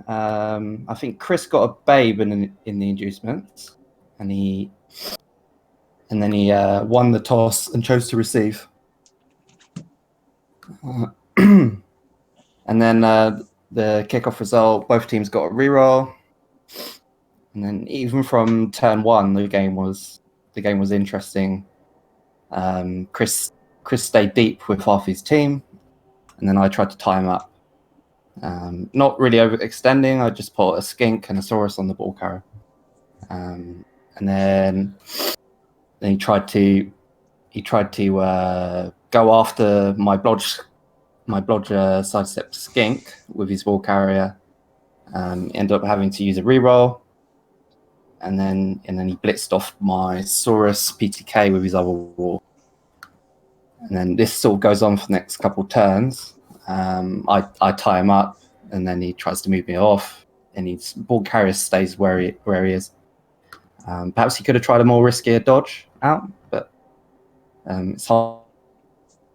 S3: I think Chris got a babe in the inducements, and then he won the toss and chose to receive. And then the kickoff result, both teams got a reroll. And then even from turn one, the game was interesting. Chris stayed deep with half his team, and then I tried to tie him up. Not really overextending. I just put a skink and a saurus on the ball carrier, and then he tried to go after my blodge sidestep skink with his ball carrier. Ended up having to use a reroll. And then he blitzed off my Saurus PTK with his other wall. And then this sort of goes on for the next couple turns. I tie him up, and then he tries to move me off, and his ball carrier stays where he is. Perhaps he could have tried a more riskier dodge out, but it's hard.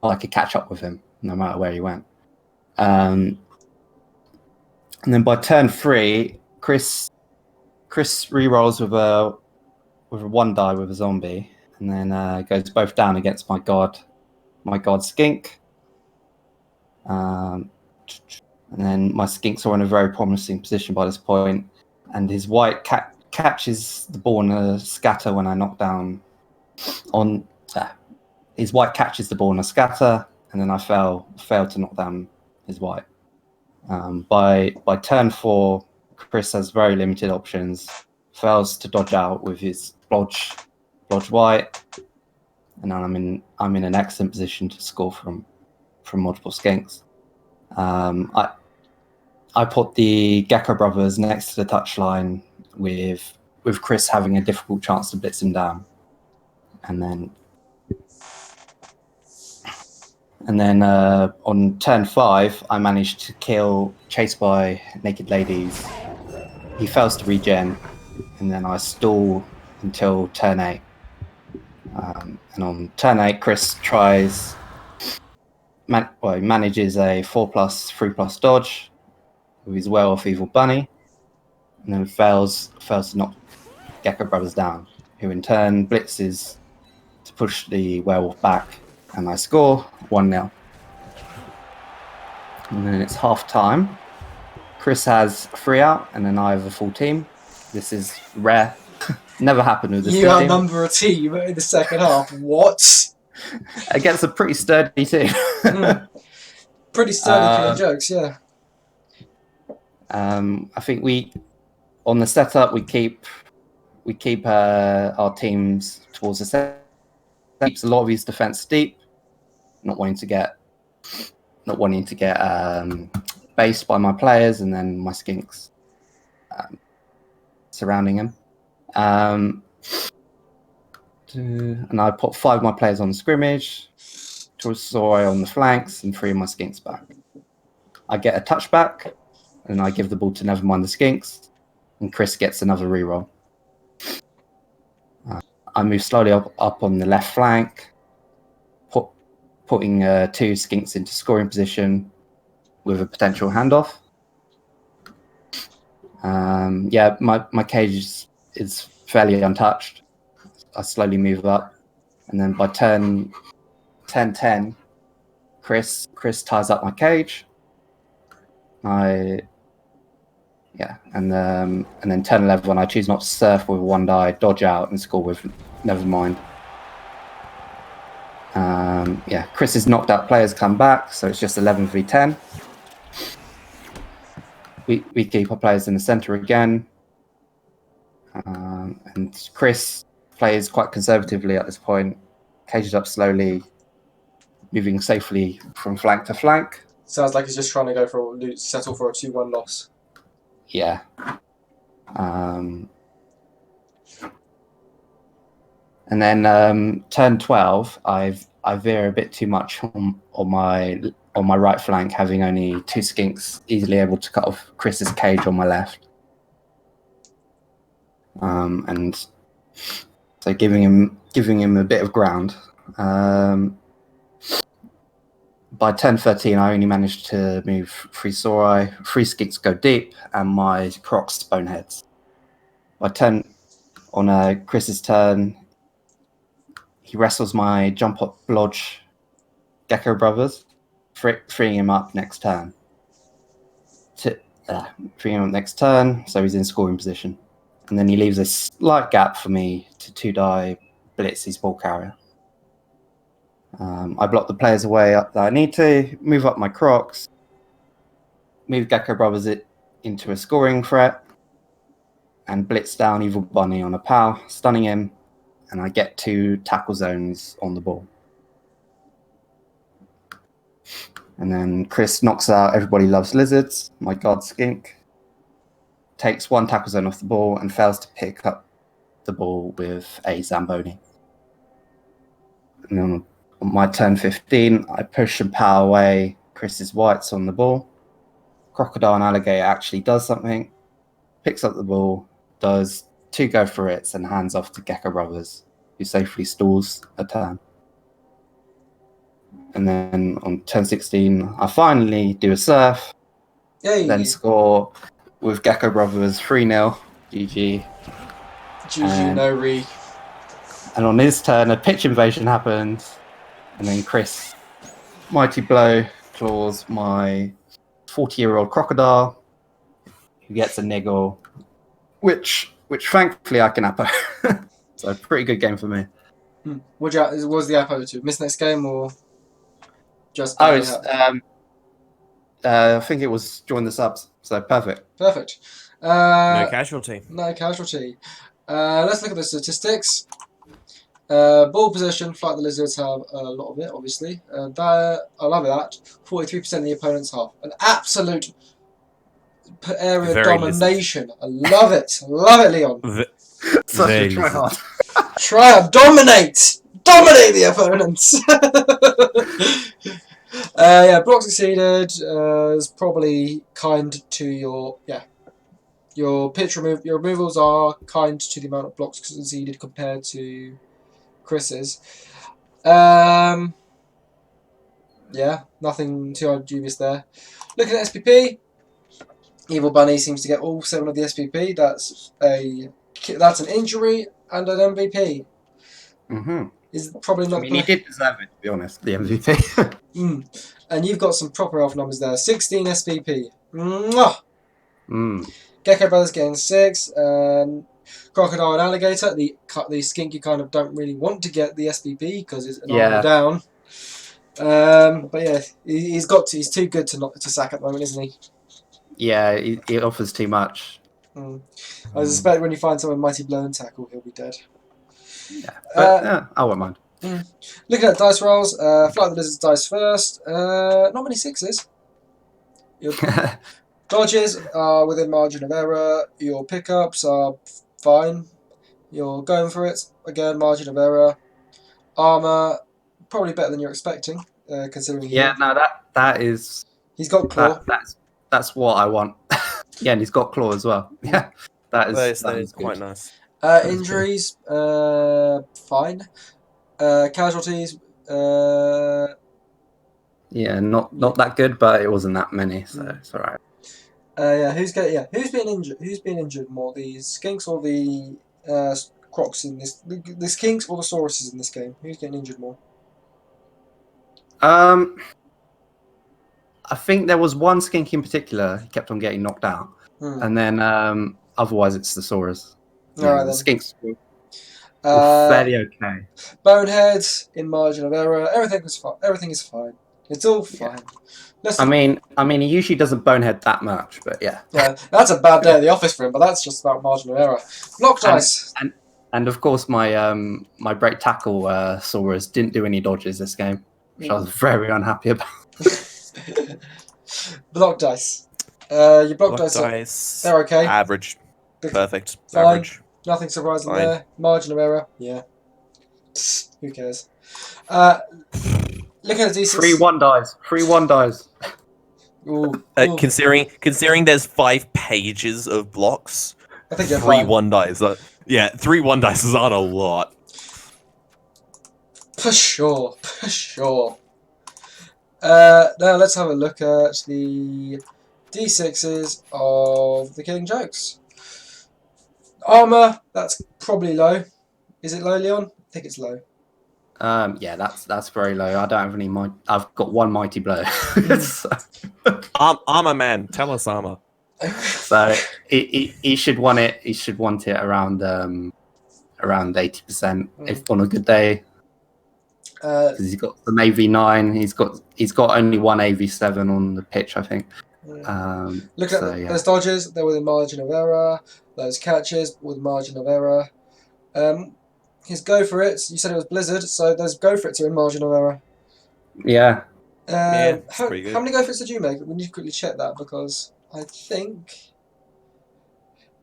S3: I could catch up with him no matter where he went. And then by turn 3, Chris rerolls with with a 1 die with a zombie, and then goes both down against my god Skink. And then my Skinks are in a very promising position by this point, and his white catches the ball in a scatter when I knock down on. His white catches the ball in a scatter, and then I fail to knock down his white. By turn 4, Chris has very limited options. Fails to dodge out with his blodge white, and then I'm in an excellent position to score from multiple Skinks. I put the Gecko Brothers next to the touchline with Chris having a difficult chance to blitz him down, and then on turn 5, I managed to kill chased by Naked Ladies. He fails to regen, and then I stall until turn 8. And on turn 8, Chris tries. He manages a 4+3+ dodge with his Werewolf Evil Bunny, and then fails to knock Gecko Brothers down, who in turn blitzes to push the werewolf back, and I score 1-0. And then it's half time. Chris has 3 out, and then I have a full team. This is rare. Never happened with this team.
S1: You outnumber a team in the second half. What?
S3: Against a pretty sturdy team.
S1: Pretty sturdy for your jokes, yeah.
S3: I think on the setup we keep our teams towards the set. Keeps a lot of his defense deep, not wanting to get based by my players, and then my Skinks surrounding him. And I put 5 of my players on the scrimmage, Soy on the flanks, and 3 of my Skinks back. I get a touchback, and I give the ball to Nevermind the Skinks, and Chris gets another reroll. I move slowly up on the left flank, putting 2 Skinks into scoring position with a potential handoff. My cage is fairly untouched. I slowly move up, and then by turn 10, Chris ties up my cage. And then turn 11, I choose not to surf with 1 die, dodge out, and score with Nevermind. Chris's knocked out players come back, so it's just 11v10. We keep our players in the center again, and Chris plays quite conservatively at this point, cages up slowly, moving safely from flank to flank.
S1: Sounds like he's just trying to settle for a 2-1 loss.
S3: Yeah. And then turn 12, I veer a bit too much on my right flank, having only 2 Skinks easily able to cut off Chris's cage on my left. And so giving him a bit of ground. By turn 13, I only managed to move 3 Sorai, 3 Skinks go deep, and my Crocs boneheads. On Chris's turn, he wrestles my jump up blodge Gecko Brothers, freeing him up next turn. So he's in scoring position. And then he leaves a slight gap for me to 2 die blitz his ball carrier. I block the players away that I need to, move up my Crocs, move Gecko Brothers into a scoring threat, and blitz down Evil Bunny on a POW, stunning him, and I get 2 tackle zones on the ball. And then Chris knocks out Everybody Loves Lizards, my god Skink, takes 1 tackle zone off the ball and fails to pick up the ball with a Zamboni. And then on my turn 15, I push and power away Chris's whites on the ball. Crocodile and Alligator actually does something, picks up the ball, does 2 go for it, and hands off to Gecko Brothers, who safely stalls a turn. And then on turn 16, I finally do a surf, then score with Gecko Brothers 3-0, GG.
S1: GG, no re.
S3: And on his turn, a pitch invasion happened, and then Chris, mighty blow, claws my 40-year-old crocodile, who gets a niggle, which thankfully I can Apo. So pretty good game for me.
S1: What was the Apo to? Miss next game or just?
S3: Oh, it's, I think it was join the subs, so perfect.
S1: Perfect.
S2: No casualty.
S1: No casualty. Let's look at the statistics. Ball possession, Flight the Lizards have a lot of it, obviously. I love that. 43% of the opponent's half. An absolute area
S2: Very
S1: domination. I love it. Love it, Leon.
S3: Such a tryhard.
S1: Try dominate! Dominate the opponents! Blocks exceeded is probably kind to your pitch remove. Your removals are kind to the amount of blocks conceded compared to Chris's. Nothing too dubious there. Looking at SPP, Evil Bunny seems to get all 7 of the SPP. That's an injury and an MVP. Is probably not.
S3: I mean, he did deserve it, to be honest, the MVP.
S1: And you've got some proper elf numbers there. 16 SPP. Mwah! Gecko Brothers getting 6. Crocodile and Alligator. The skink you kind of don't really want to get the SPP because it's an armor down. But yeah, he's too good to sack at the moment, isn't he?
S3: Yeah, he offers too much.
S1: I suspect when you find someone mighty blow and tackle, he'll be dead.
S3: Yeah, but I won't mind.
S1: Looking at dice rolls, Flight of the Lizards dice first. Not many 6s. Your dodges are within margin of error. Your pickups are fine. You're going for it. Again, margin of error. Armor, probably better than you're expecting, considering.
S3: That is.
S1: He's got claw.
S3: That's what I want. Yeah, and he's got claw as well. Yeah, that is
S2: quite nice.
S1: Injuries, fine. Casualties,
S3: yeah, not that good, but it wasn't that many, so it's alright.
S1: Who's been injured? Who's been injured more? The Skinks or the Crocs in this? The Skinks or the Sauruses in this game? Who's getting injured more?
S3: I think there was one skink in particular. He kept on getting knocked out, and then otherwise it's the Saurus.
S1: All right,
S3: the
S1: then.
S3: Skinks were fairly okay.
S1: Boneheads in margin of error. Everything is fine. Everything is fine. It's all fine.
S3: Yeah. I mean, he usually doesn't bonehead that much, but yeah.
S1: Yeah, that's a bad day at the office for him, but that's just about margin of error. Block dice.
S3: And of course, my break tackle Saurus didn't do any dodges this game, which I was very unhappy about.
S1: Block dice. Your block dice. They're okay.
S2: Average. Perfect.
S1: Fine.
S2: Average.
S1: Nothing surprising
S2: Fine.
S1: there. Margin of error. Yeah. Who cares? Looking at the D6.
S3: 3-1 dies. 3-1 dies.
S1: Ooh.
S2: Considering there's 5 pages of blocks,
S1: I think you're
S2: 3-1 dice. 3-1 dice aren't a lot.
S1: For sure. For sure. Now let's have a look at the D6s of the Killing Jokes. Armor, that's probably low. Is it low, Leon? I think it's low.
S3: Yeah, that's very low. I don't have any. I've got one mighty blow. So.
S2: Armor man, tell us armor.
S3: So he should want it. He should want it around 80%, if on a good day. Because he's got some AV9. He's got only one AV7 on the pitch, I think.
S1: Look at those dodges. They're within margin of error. Those catches with margin of error. His go for it. You said it was Blizzard, so those go for it are in margin of error.
S3: Yeah.
S1: How many go for it did you make? We need to quickly check that because I think.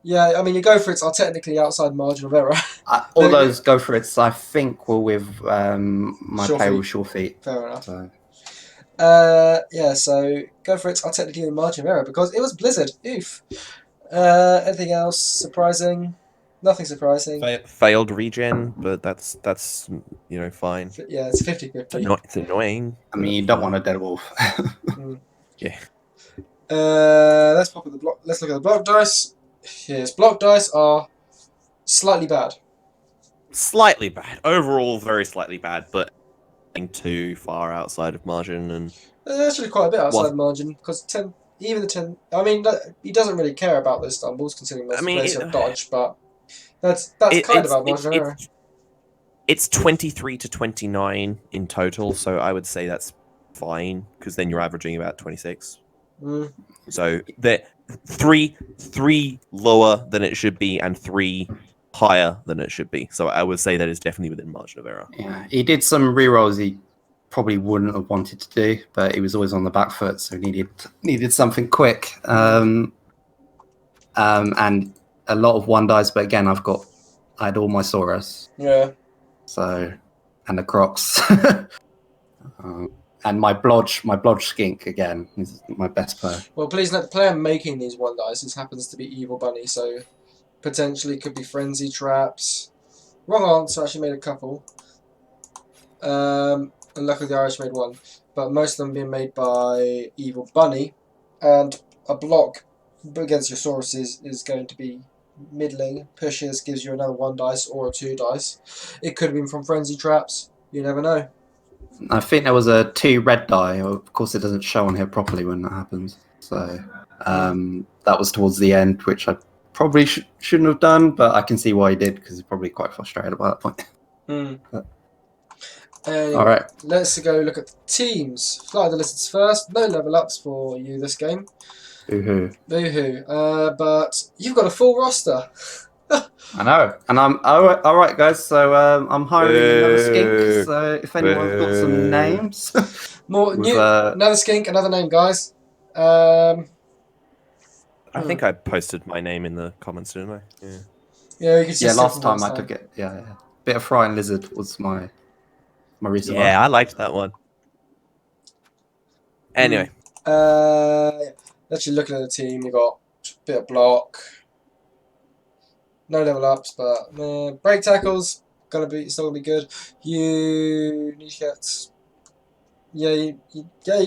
S1: Yeah, I mean, your go for it are technically outside margin of error.
S3: All those go for it, I think, were with my player with sure feet.
S1: Fair enough.
S3: So.
S1: So go for it are technically in margin of error because it was Blizzard. Oof. Anything else surprising? Nothing surprising.
S2: Failed regen, but that's fine.
S1: Yeah, it's 50-50.
S2: It's annoying.
S3: I mean, you don't want a dead wolf.
S2: Yeah.
S1: Let's look at the block dice. Yes, block dice are slightly bad.
S2: slightly bad. Overall, very slightly bad, but too far outside of margin. And
S1: actually quite a bit outside margin, because 10, even the 10. I mean, he doesn't really care about those stumbles, considering most players have dodge, but that's kind of out margin error.
S2: It's 23 to 29 in total, so I would say that's fine, because then you're averaging about 26. So they're three lower than it should be, and 3 higher than it should be. So I would say that is definitely within margin of error.
S3: Yeah, he did some rerolls he probably wouldn't have wanted to do, but he was always on the back foot, so needed something quick. And a lot of 1 dice, but again, I had all my Saurus.
S1: Yeah.
S3: So, and the Crocs. And my Blodge Skink again is my best player.
S1: Well, please note the player making these 1 dice happens to be Evil Bunny, so potentially could be Frenzy Traps. Wrong answer, actually made a couple. And luckily the Irish made 1. But most of them being made by Evil Bunny. And a block against your Saurus is going to be middling. Pushes gives you another 1 dice or a 2 dice. It could have been from Frenzy Traps. You never know.
S3: I think there was a 2 red die. Of course, it doesn't show on here properly when that happens. So that was towards the end, which I probably shouldn't have done, but I can see why he did, because he's probably quite frustrated by that point.
S1: Anyway,
S3: all right,
S1: let's go look at the teams. Fly the lizards first. No level ups for you this game.
S3: Boo-hoo.
S1: Boo-hoo. But you've got a full roster.
S3: I know, and I'm all right, guys. So I'm hiring another skink. So if anyone's got some names,
S1: another skink, another name, guys.
S2: I think I posted my name in the comments, didn't I? Yeah.
S1: Yeah, you can see.
S3: Yeah, last time I took it. Yeah. Bit of frying lizard was my recent one.
S2: Yeah, I liked that one. Anyway,
S1: actually looking at the team, you got a bit of block. No level ups, but break tackles still gonna be good. You need to get, you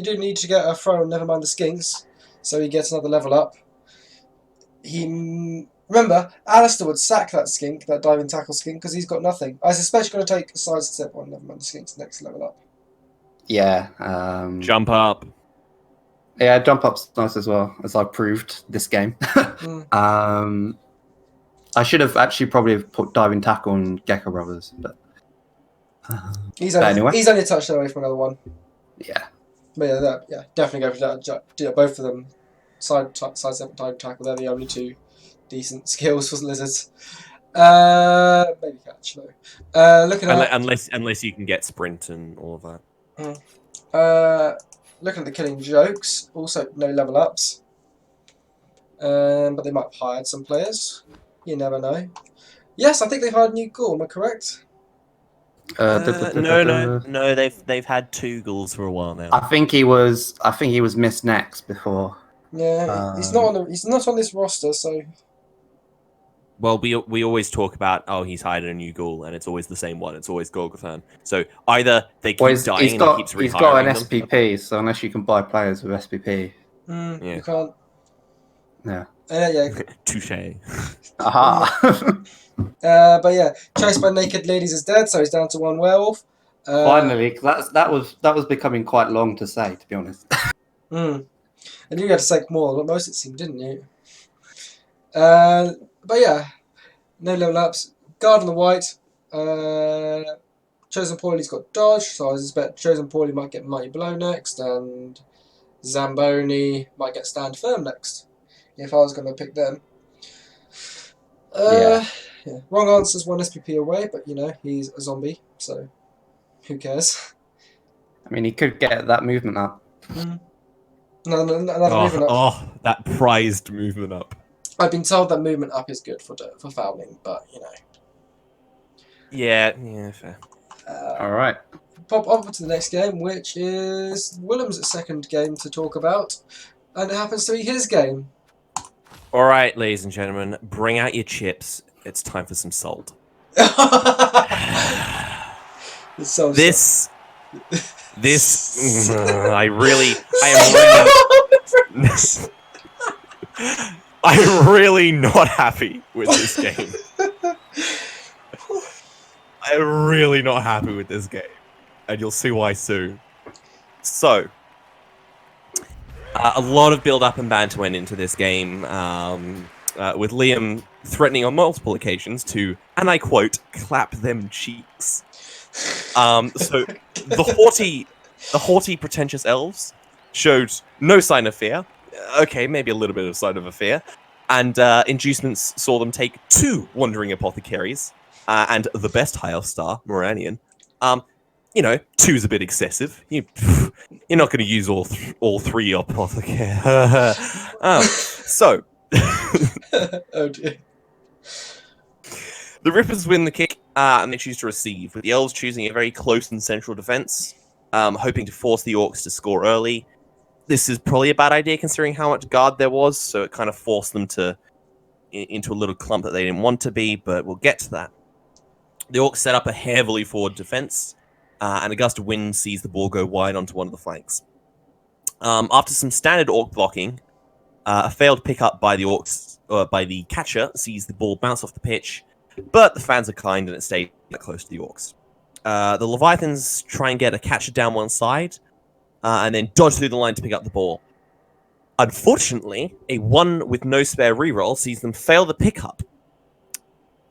S1: do need to get a throw. Never mind the skinks, so he gets another level up. Remember, Alistair would sack that skink, that diving tackle skink, because he's got nothing. I suspect you're going to take a sidestep on. Never mind the skink's next level up.
S3: Yeah.
S2: Jump up.
S3: Yeah, jump up's nice as well, as I proved this game. I should have actually probably put diving tackle on Gecko Brothers, but
S1: he's only a touchdown away from another one.
S3: Yeah.
S1: But yeah, definitely go for that. Do both of them. Sidestep and diving tackle. They're the only 2 decent skills for lizards. Maybe catch though. Looking at
S2: unless you can get sprint and all of that.
S1: Looking at the killing jokes, also no level ups. But they might have hired some players. You never know. Yes, I think they've hired a new ghoul. Am I correct?
S2: No. They've had 2 ghouls for a while now.
S3: I think he was missed next before.
S1: Yeah, he's not on this roster, so.
S2: Well, we always talk about he's hired a new ghoul, and it's always the same one. It's always Gorgathan. So either they keep dying and he keeps rehiring
S3: he's got an
S2: them.
S3: SPP, so unless you can buy players with SPP,
S1: you can't.
S3: Yeah.
S2: Touche.
S3: Aha.
S1: But yeah, chased by naked ladies is dead, so he's down to 1 werewolf.
S3: Finally, because that was becoming quite long to say, to be honest.
S1: And you had to say more than most it seemed, didn't you? But yeah, no level ups. Guard on the white. Chosen Poily's got dodge, so I suspect Chosen Poily might get Mighty Blow next, and Zamboni might get Stand Firm next. If I was going to pick them. Yeah. Wrong answer's 1 SPP away, but he's a zombie, so who cares?
S3: I mean, he could get that movement up.
S1: Another movement up.
S2: Oh, that prized movement up.
S1: I've been told that movement up is good for fouling, but
S2: Yeah, fair.
S3: All right.
S1: Pop over to the next game, which is Willem's second game to talk about, and it happens to be his game.
S2: All right, ladies and gentlemen, bring out your chips. It's time for some salt. This, I'm really not happy with this game. I'm really not happy with this game, and you'll see why soon. So, a lot of build-up and banter went into this game, with Liam threatening on multiple occasions to, and I quote, clap them cheeks. So the haughty, pretentious elves showed no sign of fear. Okay, maybe a little bit of sign of a fear. And inducements saw them take 2 wandering apothecaries and the best high elf star, Moranian. 2's a bit excessive. You're not going to use all 3 apothecaries. So,
S1: oh dear.
S2: The Rippers win the kick, and they choose to receive, with the Elves choosing a very close and central defense, hoping to force the Orcs to score early. This is probably a bad idea considering how much guard there was, so it kind of forced them into a little clump that they didn't want to be, but we'll get to that. The Orcs set up a heavily forward defense, and a gust of wind sees the ball go wide onto one of the flanks. After some standard Orc blocking, a failed pickup by the Orcs, by the catcher, sees the ball bounce off the pitch, but the fans are kind and it stays close to the Orcs. The Leviathans try and get a catcher down one side, and then dodge through the line to pick up the ball. Unfortunately, a 1 with no spare reroll sees them fail the pickup.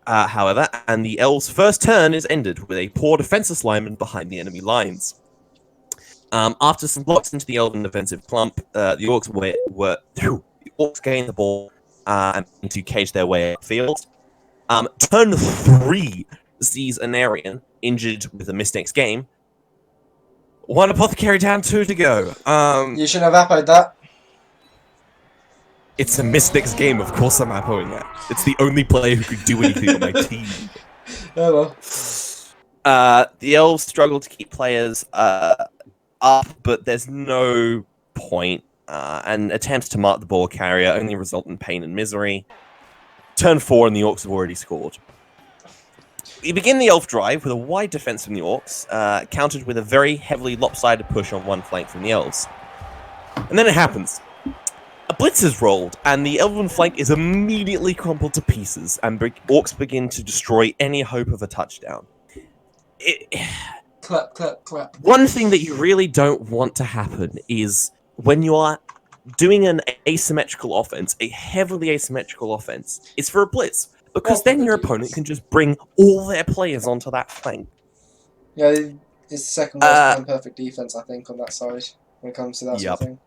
S2: However, and the Elves' first turn is ended with a poor defenseless lineman behind the enemy lines. After some blocks into the Elven defensive clump, the Orcs gain the ball and to cage their way upfield. Turn 3 sees an Aryan injured with a missed next game. 1 apothecary down, 2 to go.
S1: You should have appoed that.
S2: It's a missed next game, of course I'm appoing that. It's the only player who could do anything on my team.
S1: Oh well.
S2: The Elves struggle to keep players up, but there's no point. And attempts to mark the ball carrier only result in pain and misery. Turn 4 and the Orcs have already scored. We begin the Elf drive with a wide defense from the Orcs, countered with a very heavily lopsided push on one flank from the Elves. And then it happens. A blitz is rolled, and the Elven flank is immediately crumpled to pieces, and Orcs begin to destroy any hope of a touchdown.
S1: Clap, clap, clap.
S2: One thing that you really don't want to happen is when you are doing an asymmetrical offense, a heavily asymmetrical offense, is for a blitz. Because then your opponent can just bring all their players onto that flank.
S1: Yeah, it's the second most perfect defense, I think, on that side when it comes to that sort of thing.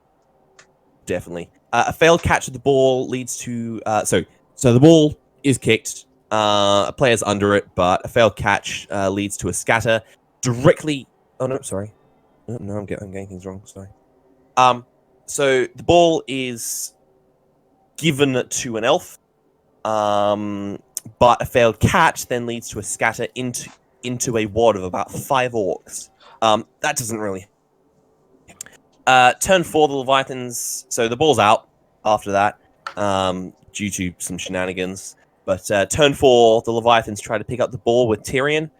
S2: Definitely. A failed catch of the ball leads to... So the ball is kicked. A player's under it, but a failed catch leads to a scatter directly... Oh, no, sorry. No, I'm getting things wrong. Sorry. So the ball is given to an elf. But a failed catch then leads to a scatter into a wad of about 5 Orcs. That doesn't really... turn 4, the Leviathans... So the ball's out after that, due to some shenanigans. But turn 4, the Leviathans try to pick up the ball with Tyrion.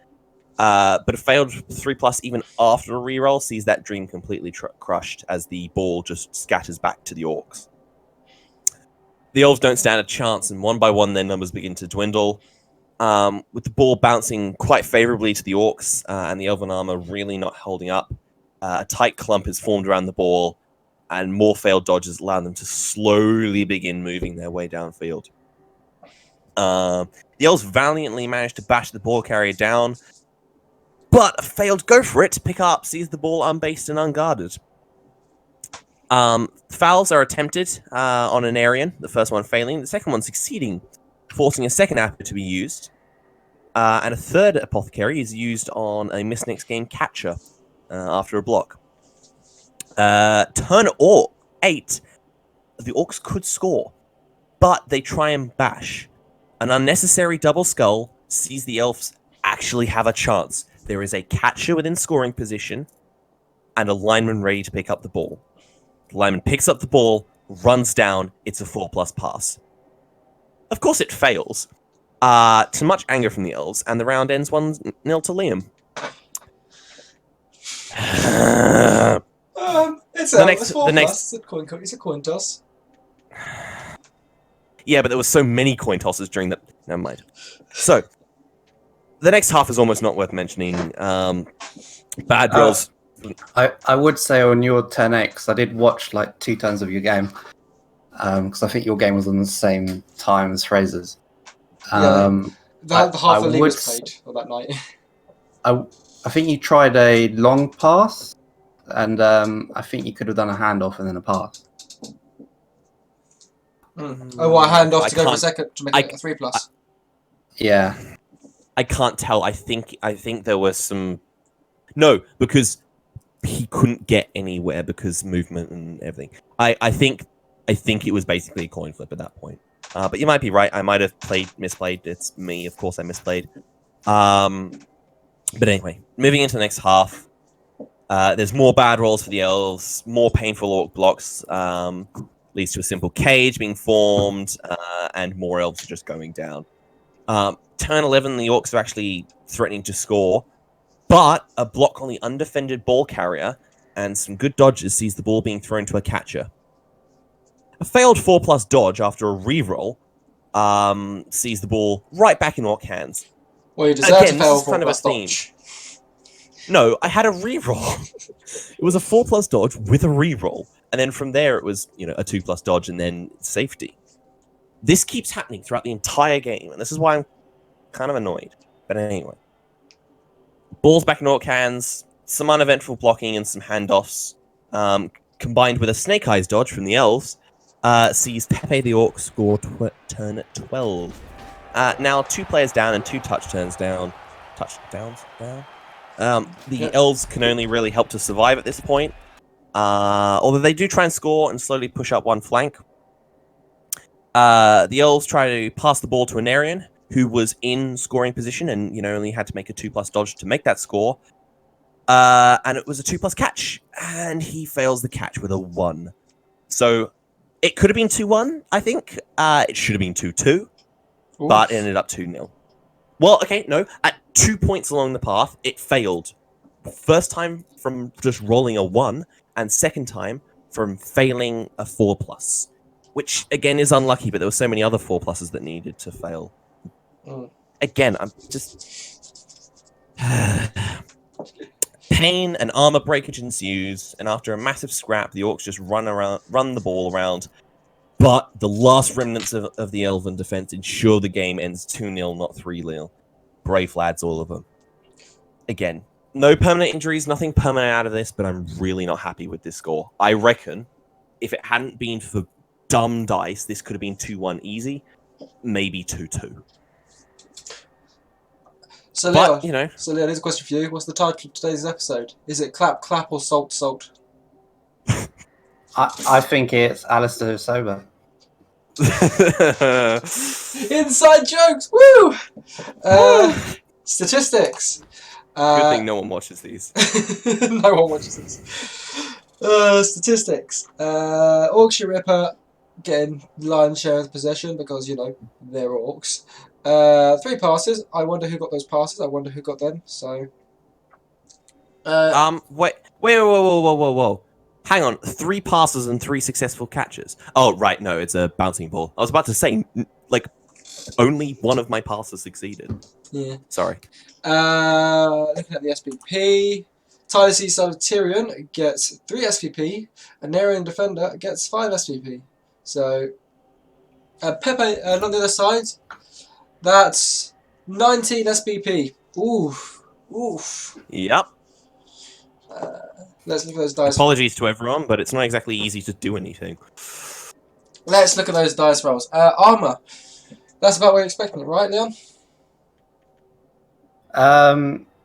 S2: But a failed 3+ even after a reroll sees that dream completely crushed as the ball just scatters back to the Orcs. The Elves don't stand a chance, and one by one their numbers begin to dwindle, with the ball bouncing quite favorably to the Orcs, and the Elven armor really not holding up. A tight clump is formed around the ball, and more failed dodges allow them to slowly begin moving their way downfield. The Elves valiantly manage to bash the ball carrier down, but a failed go for it to pick up sees the ball unbased and unguarded. Fouls are attempted on an Aryan, the first one failing, the second one succeeding, forcing a second apple to be used. And a third apothecary is used on a miss next game catcher after a block. Turn 8, the Orcs could score, but they try and bash. An unnecessary double skull sees the Elves actually have a chance. There is a catcher within scoring position and a lineman ready to pick up the ball. The lineman picks up the ball, runs down, it's a 4+ pass. Of course it fails, to much anger from the Elves, and the round ends 1-0 to Liam.
S1: It's a 4+. It's a coin toss.
S2: Yeah, but there were so many coin tosses during that... Never mind. So, the next half is almost not worth mentioning. Bad rolls.
S3: I would say on your 10x, I did watch like 2 turns of your game. Because I think your game was on the same time as Fraser's.
S1: The half of the league was played on that night.
S3: I think you tried a long pass, and I think you could have done a handoff and then a pass.
S1: Oh, well, a handoff to go for a second to make it a 3+.
S3: Yeah.
S2: I can't tell. I think there was some... No, because he couldn't get anywhere because movement and everything. I think it was basically a coin flip at that point. But you might be right. I might have misplayed. It's me. Of course I misplayed. But anyway, moving into the next half. There's more bad rolls for the elves, more painful orc blocks, leads to a simple cage being formed, and more elves are just going down. Turn 11, the orcs are actually threatening to score, but a block on the undefended ball carrier and some good dodges sees the ball being thrown to a catcher. A failed 4+ dodge after a reroll sees the ball right back in orc hands.
S1: Well, you deserve to fail 4+
S2: dodge. No, I had a reroll. It was a 4+ dodge with a reroll, and then from there it was, a 2+ dodge and then safety. This keeps happening throughout the entire game, and this is why I'm kind of annoyed. But anyway, ball's back in orc hands, some uneventful blocking and some handoffs, combined with a snake eyes dodge from the elves, sees Pepe the orc score turn 12. Now 2 players down and 2 touchdowns down. The elves can only really help to survive at this point. Although they do try and score and slowly push up one flank. The elves try to pass the ball to Anarian, who was in scoring position and only had to make a 2+ dodge to make that score. And it was a 2+ catch, and he fails the catch with a 1. So it could have been 2-1, I think. It should have been 2-2, but it ended up 2-0. Well, okay, no. At 2 points along the path, it failed. First time from just rolling a 1, and second time from failing a 4+, which again is unlucky, but there were so many other 4+s that needed to fail. Again, I'm just... Pain and armor breakage ensues, and after a massive scrap, the orcs just run the ball around. But the last remnants of the elven defense ensure the game ends 2-0, not 3-0. Brave lads, all of them. Again, no permanent injuries, nothing permanent out of this, but I'm really not happy with this score. I reckon if it hadn't been for dumb dice, this could have been 2-1 easy, maybe 2-2.
S1: So, Leon, here's a question for you. What's the title of today's episode? Is it Clap, Clap, or Salt, Salt?
S3: I think it's Alistair Sober.
S1: Inside jokes! Woo! Statistics.
S2: Good thing no one watches these.
S1: No one watches these. Statistics. Orcs Ripper getting lion's share of the possession because, they're orcs. 3 passes. I wonder who got those passes. I wonder who got them. So.
S2: Wait, whoa. Hang on, 3 passes and 3 successful catches. Oh, right, no, it's a bouncing ball. I was about to say, only one of my passes succeeded.
S1: Yeah.
S2: Sorry.
S1: Looking at the SPP, Tyler C. Tyrion gets 3 SPP, and Narian Defender gets 5 SPP. So, Pepe, on the other side, that's 19 SPP. Oof.
S2: Yep.
S1: Let's look at those dice.
S2: Apologies to everyone, but it's not exactly easy to do anything.
S1: Let's look at those dice rolls. Armor. That's about what you're expecting, right, Leon?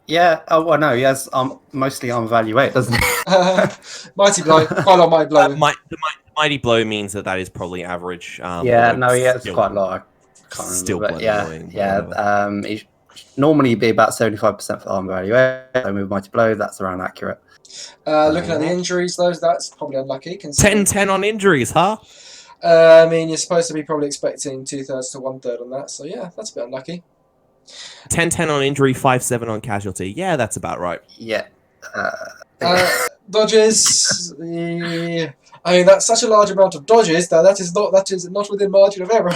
S3: Yeah. Oh, well, no. Yes. Mostly on value 8, doesn't it?
S1: Mighty blow. Quite a lot of mighty blow.
S2: The mighty blow means that is probably average.
S3: It's quite a lot. I can't
S2: still
S3: remember.
S2: Annoying.
S3: It normally be about 75% for armor value 8. So with mighty blow, that's around accurate.
S1: Looking at the injuries, that's probably unlucky.
S2: 10-10 on injuries, huh?
S1: You're supposed to be probably expecting 2/3 to 1/3 on that, so yeah, that's a bit unlucky.
S2: 10-10 on injury, 5-7 on casualty. Yeah, that's about right.
S3: Yeah.
S1: Dodges. That's such a large amount of dodges that is not within margin of error.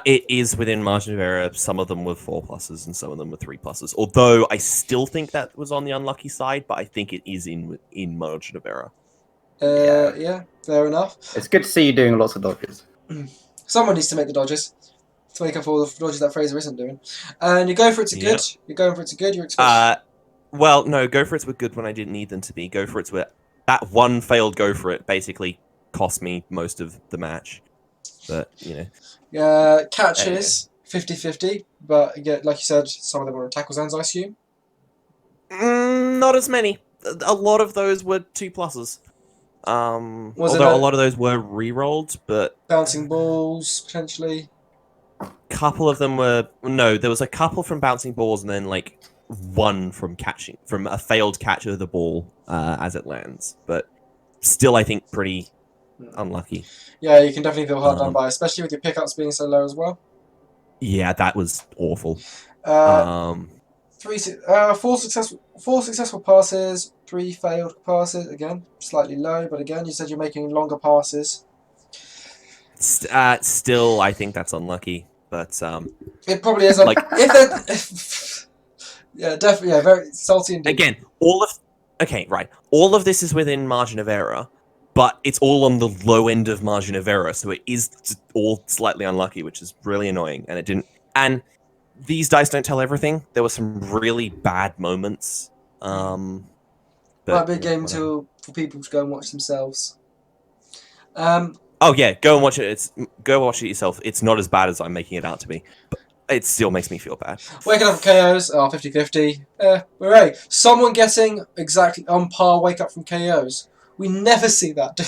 S2: It is within margin of error. Some of them were 4 pluses and some of them were 3 pluses. Although I still think that was on the unlucky side, but I think it is in margin of error.
S1: Yeah, fair enough.
S3: It's good to see you doing lots of dodges.
S1: Someone needs to make the dodges to make up for all the dodges that Fraser isn't doing. And you go for it to good. You're going for it to good. You're expecting.
S2: Well, no, go for it's were good when I didn't need them to be. Go for it's were that one failed go for it basically cost me most of the match. But
S1: Catches 50-50, but again, like you said, some of them were in tackle zones, I assume.
S2: Not as many. A lot of those were 2 pluses. Although a lot of those were re-rolled, but
S1: bouncing balls potentially.
S2: Couple of them were there was a couple from bouncing balls and then like one from a failed catch of the ball as it lands, but still I think pretty unlucky.
S1: Yeah, you can definitely feel hard done by, especially with your pickups being so low as well.
S2: Yeah, that was awful.
S1: 4 successful passes, 3 failed passes. Again, slightly low, but again, you said you're making longer passes.
S2: Still, I think that's unlucky, but
S1: it probably is. Like yeah, definitely. Yeah, very salty indeed.
S2: Again, all of this is within margin of error, but it's all on the low end of margin of error, so it is all slightly unlucky, which is really annoying. And it didn't. And these dice don't tell everything. There were some really bad moments. Might
S1: be a game for people to go and watch themselves.
S2: Oh yeah, go and watch it. Go watch it yourself. It's not as bad as I'm making it out to be, but it still makes me feel bad.
S1: Waking up from KOs, 50-50. Hooray! Someone getting exactly on par wake up from KOs. We never see that.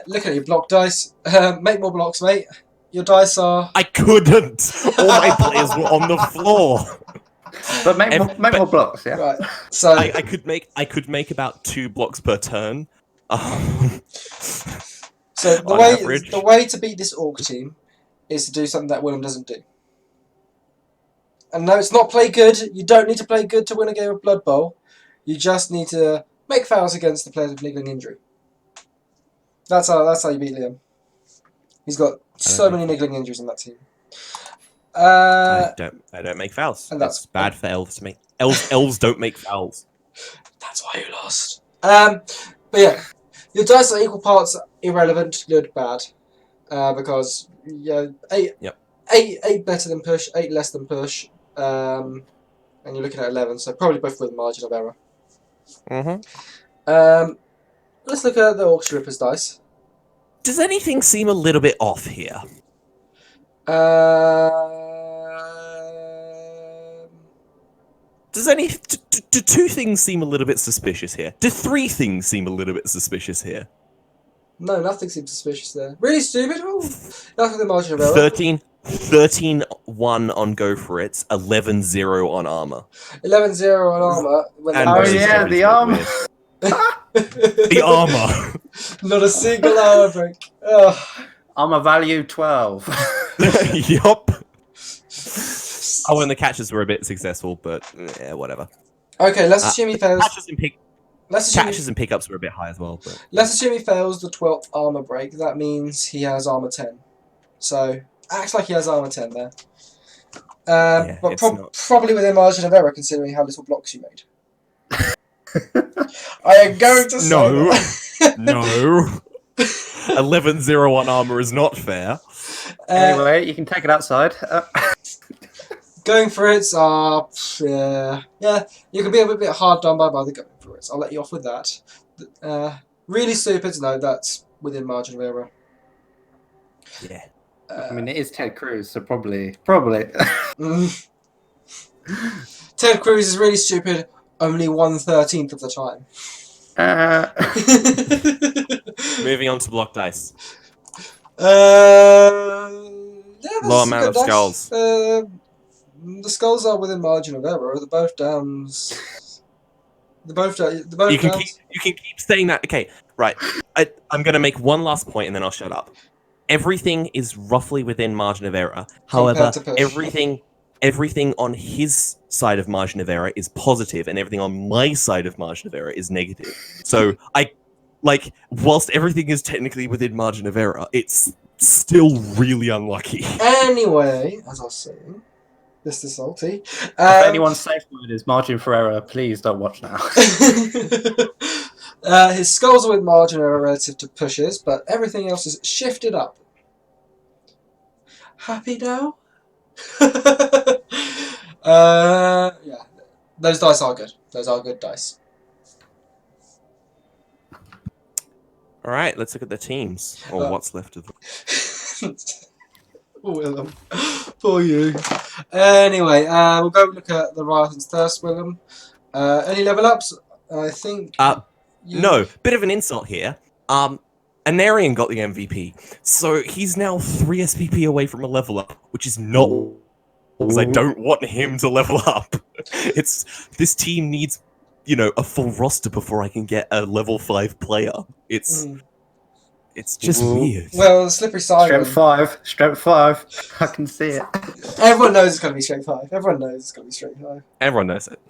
S1: Look at your block dice. Make more blocks, mate. Your dice are...
S2: I couldn't! All my players were on the floor!
S3: But make more blocks, yeah?
S1: Right, so...
S2: I could make about 2 blocks per turn.
S1: So the way to beat this orc team is to do something that Willem doesn't do. And no, it's not play good. You don't need to play good to win a game of Blood Bowl. You just need to make fouls against the players with niggling injury. That's how you beat Liam. He's got so many niggling injuries on that team.
S2: I don't make fouls. And that's bad for elves to make. Elves don't make fouls.
S1: That's why you lost. But yeah, your dice are equal parts irrelevant, good, bad, because 8 better than push, 8 less than push, and you're looking at 11, so probably both with margin of error. Let's look at the Orc Ripper's dice.
S2: Does anything seem a little bit off here? Do 2 things seem a little bit suspicious here? Do 3 things seem a little bit suspicious here?
S1: No, nothing seems suspicious there. Really stupid? Oh, nothing the margin of error.
S2: 13-1 on Go For It, 11-0 on armor.
S1: 11-0 on armor.
S3: The armor.
S2: The armor.
S1: Not a single armor break. Ugh.
S3: Armor value 12.
S2: Yup. Oh, and the catches were a bit successful, but yeah, whatever.
S1: Okay, let's assume he fails.
S2: Catches and pickups were a bit high as well. But
S1: let's assume he fails the 12th armor break. That means he has armor 10. So, acts like he has armor 10 there. But probably within margin of error, considering how little blocks you made. I am going to say
S2: no. 11-0 on armor is not fair.
S3: Anyway, you can take it outside.
S1: Going for it, you can be a bit hard done by the going for it. I'll let you off with that. Really stupid, no, that's within margin of error.
S2: Yeah.
S3: I mean, it is Ted Cruz, so probably.
S1: Ted Cruz is really stupid only 1/13 of the time.
S2: Moving on to block dice.
S1: Low
S2: amount of skulls.
S1: The skulls are within margin of error. They're both downs. You can
S2: keep saying that. Okay, right. I'm going to make one last point and then I'll shut up. Everything is roughly within margin of error. However, everything on his side of margin of error is positive, and everything on my side of margin of error is negative. So whilst everything is technically within margin of error, it's Still really unlucky.
S1: Anyway, as I was saying, Mr. Salty.
S3: If anyone's safe word is margin for error, please don't watch now.
S1: His skulls are with margin error relative to pushes, but everything else is shifted up. Happy now? Yeah, those dice are good. Those are good dice.
S2: All right, let's look at the teams, or what's left of them.
S1: Willem, poor you. Anyway, we'll go look at the Riotons first, Willem. Any level ups? I think.
S2: No, bit of an insult here. Anarian got the MVP, so he's now 3 SPP away from a level up, which is not because I don't want him to level up. This team needs, a full roster before I can get a level 5 player. It's just weird.
S1: Well, Slippery Simon.
S3: Strength 5. I can see it.
S1: Everyone knows it's going to be straight 5. Everyone knows it's going to be straight 5.
S2: Everyone knows it.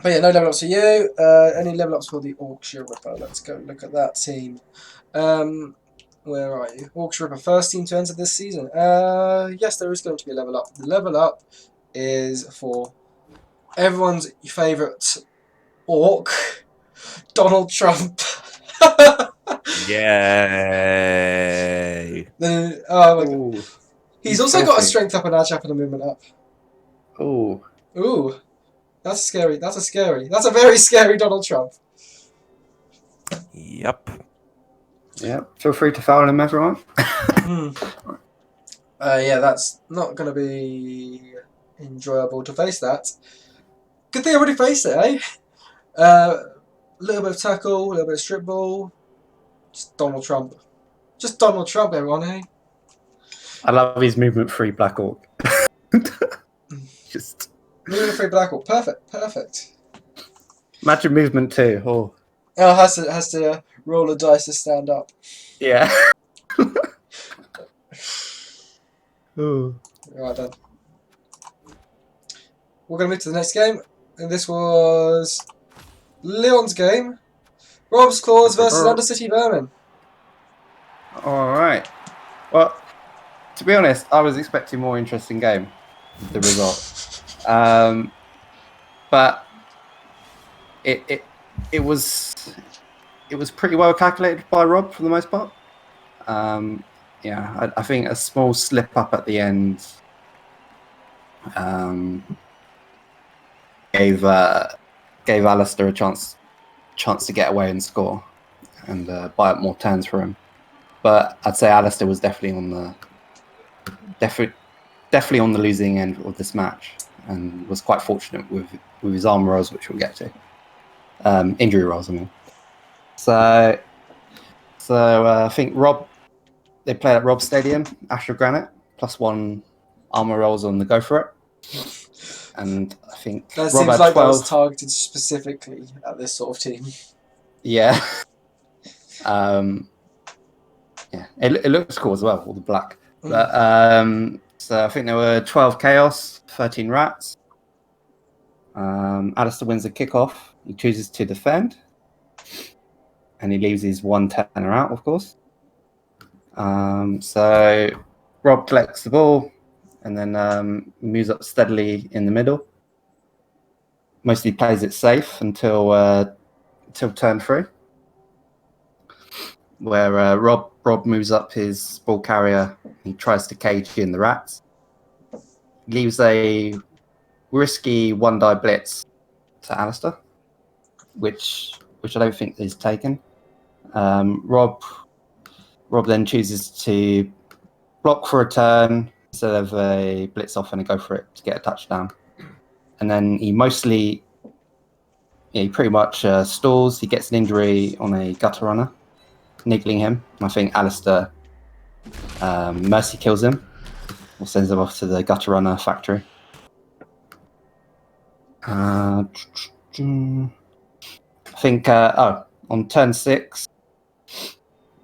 S1: But yeah, no level ups for you. Any level ups for the Orkshire Ripper? Let's go look at that team. Where are you? Orkshire Ripper, first team to enter this season. Yes, there is going to be a level up. The level up is for everyone's favourite orc, Donald Trump.
S2: Yay!
S1: Oh my god. He's also got a strength up, an edge up, and a movement up. Ooh. That's scary. That's a very scary Donald Trump.
S2: Yep.
S3: Feel free to foul him, everyone.
S1: Yeah, that's not going to be enjoyable to face that. Good thing I already faced it, eh? A little bit of tackle, a little bit of strip ball. Just Donald Trump. Just Donald Trump, everyone, eh?
S3: I love his movement-free Black Orc. Just...
S1: Movement-free Black Orc. Perfect.
S3: Imagine movement 2. Oh,
S1: has to roll a dice to stand up.
S3: Yeah. Ooh.
S1: Right then. We're going to move to the next game. And this was Leon's game. Rob's Claws versus Undercity Vermin.
S3: Alright. Well, to be honest, I was expecting a more interesting game, the result. But it was pretty well calculated by Rob for the most part. Yeah, I think a small slip up at the end gave Alistair a chance to get away and score and buy up more turns for him. But I'd say Alistair was definitely on the losing end of this match and was quite fortunate with his armor rolls, which we'll get to. Injury rolls, I mean. So I think they played at Rob's Stadium, Asher Granite, +1 armor rolls on the go for it. And I think
S1: that
S3: Rob
S1: seems
S3: had
S1: like
S3: 12.
S1: that was targeted specifically at this sort of team.
S3: Yeah. Yeah, it looks cool as well, all the black. But so I think there were 12 Chaos, 13 Rats. Alistair wins the kickoff. He chooses to defend. And he leaves his 1 tenner out, of course. So Rob collects the ball and then moves up steadily in the middle. Mostly plays it safe until turn 3, where Rob moves up his ball carrier. He tries to cage in the Rats. Leaves a risky 1-die blitz to Alistair, which I don't think is taken. Rob then chooses to block for a turn instead of a blitz off and a go for it to get a touchdown. And then he pretty much stalls. He gets an injury on a gutter runner, niggling him. I think Alistair mercy kills him or sends him off to the gutter runner factory. I think on turn 6,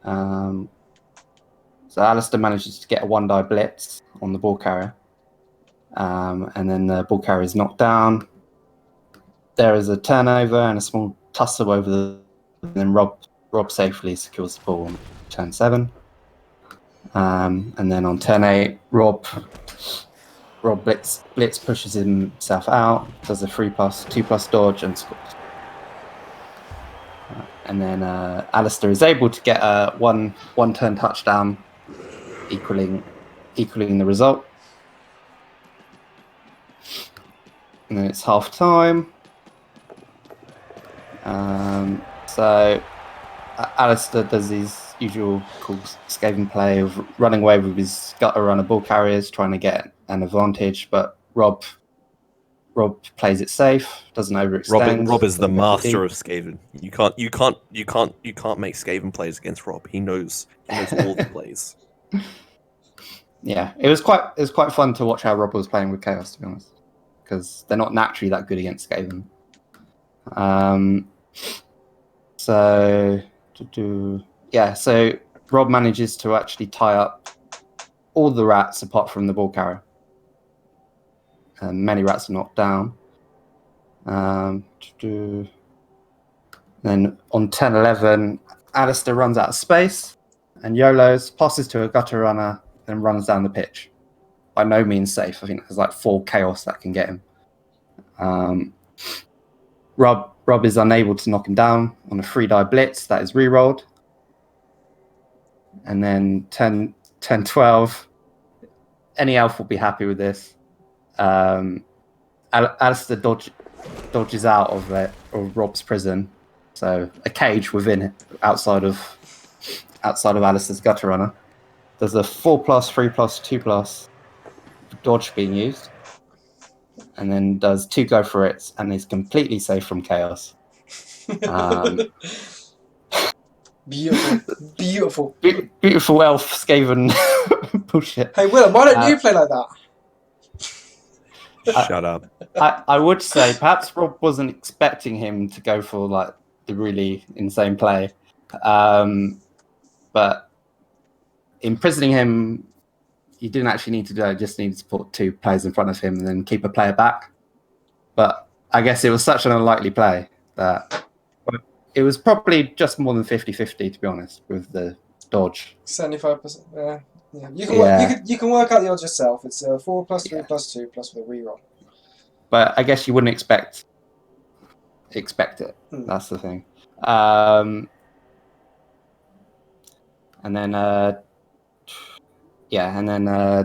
S3: so Alistair manages to get a 1-die blitz on the ball carrier, and then the ball carrier is knocked down. There is a turnover and a small tussle over and then Rob Rob safely secures the ball on turn 7. And then on turn 8, Rob blitz pushes himself out, does a 3+2+ dodge and scores. And then Alistair is able to get a one turn touchdown, equaling the result. And then it's half time. So Alistair does his usual cool Skaven play of running away with his gutter runner ball carriers, trying to get an advantage, but Rob plays it safe, doesn't overextend.
S2: Rob is the master of Skaven. You can't make Skaven plays against Rob. He knows all the plays.
S3: Yeah, it was quite fun to watch how Rob was playing with Chaos, to be honest, because they're not naturally that good against Skaven. So Rob manages to actually tie up all the rats apart from the ball carrier. And many rats are knocked down. Then on 10-11, Alistair runs out of space and YOLOs, passes to a gutter runner, and runs down the pitch. By no means safe. I think there's like 4 chaos that can get him. Rob is unable to knock him down on a 3-die blitz that is re-rolled. And then 10-12, any elf will be happy with this. Alistair dodges out of Rob's prison, so a cage within it, outside of Alistair's gutter runner. There's a 4+, 3+, 2+ dodge being used, and then does 2 go for it, and is completely safe from chaos.
S1: Beautiful
S3: Elf Skaven bullshit.
S1: Hey Willem, why don't you play like that?
S2: Shut up.
S3: I would say perhaps Rob wasn't expecting him to go for like the really insane play, but imprisoning him, you didn't actually need to do it. You just needed to put 2 players in front of him and then keep a player back. But I guess it was such an unlikely play that it was probably just more than 50-50, to be honest, with the dodge.
S1: 75%. Yeah. You can work out the odds yourself. It's 4+, 3+, 2+ with a reroll.
S3: But I guess you wouldn't expect it. That's the thing. And then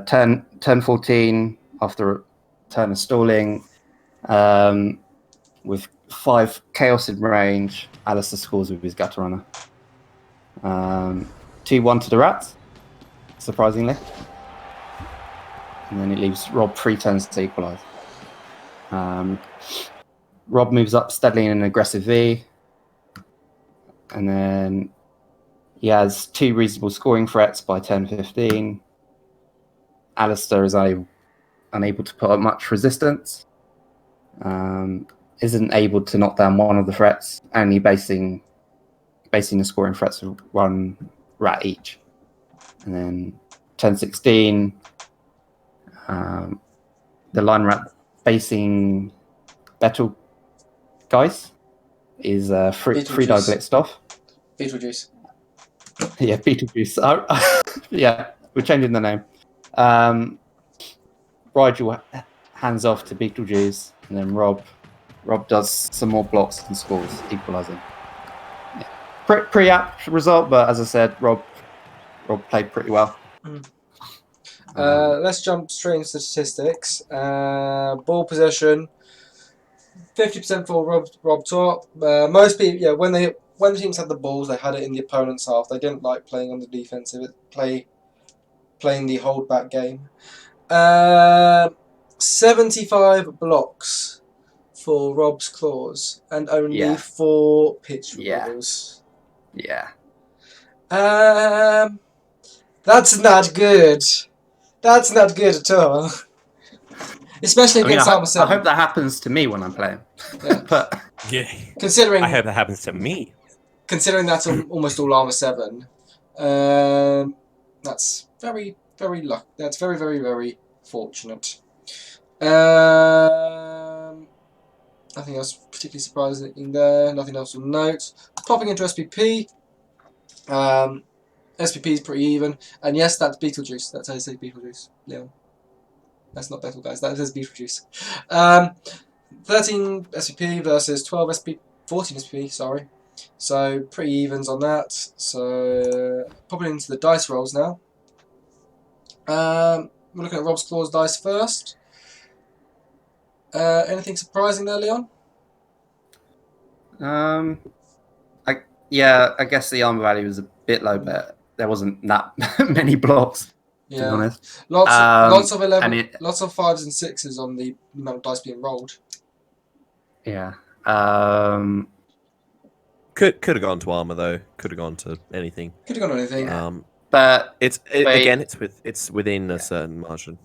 S3: turn 14 after a turn of stalling, with 5 chaos in range, Alistair scores with his gutter runner. 2-1 to the rats, surprisingly. And then it leaves Rob 3 turns to equalise. Rob moves up steadily in an aggressive V. And then he has 2 reasonable scoring threats by 10-15. Alistair is unable to put up much resistance. Isn't able to knock down one of the threats, only basing the scoring threats of 1 rat each. And then 10-16, the line rat basing Battle Guys is 3-die blitzed off.
S1: Beetlejuice.
S3: Yeah, Beetlejuice. Yeah, we're changing the name. Rigel hands off to Beetlejuice, and then Rob does some more blocks and scores, equalising. Yeah. Pretty apt result, but as I said, Rob played pretty well.
S1: Let's jump straight into the statistics. Ball possession, 50% for Rob top. Most people, when the teams had the balls, they had it in the opponent's half. They didn't like playing on the defensive, playing the hold back game. 75 blocks for Rob's claws and only 4 pitch removals.
S3: Yeah.
S1: That's not good. That's not good at all. Especially against Armor 7.
S3: I hope that happens to me when I'm playing.
S1: Yeah.
S3: But
S1: considering
S2: I hope that happens to me.
S1: Considering that's almost all Armor 7, that's very, very lucky. That's very, very, very fortunate. Nothing else particularly surprising there. Nothing else of note. Popping into SPP. SPP is pretty even. And yes, that's Beetlejuice. That's how you say Beetlejuice, Leon. That's not Bethel, guys. That is Beetlejuice. 13 SPP versus 12 SP, 14 SPP, sorry. So pretty evens on that. So popping into the dice rolls now. We're looking at Rob's Claws dice first. Anything surprising there, Leon?
S3: I guess the armor value was a bit low, but there wasn't that many blocks. To be honest,
S1: lots of 11, lots of 5s and 6s on the amount of dice being rolled.
S3: Yeah.
S2: Could have gone to armor though. Could have gone to anything.
S1: Could have gone to anything.
S3: Yeah.
S2: But it's within a certain margin.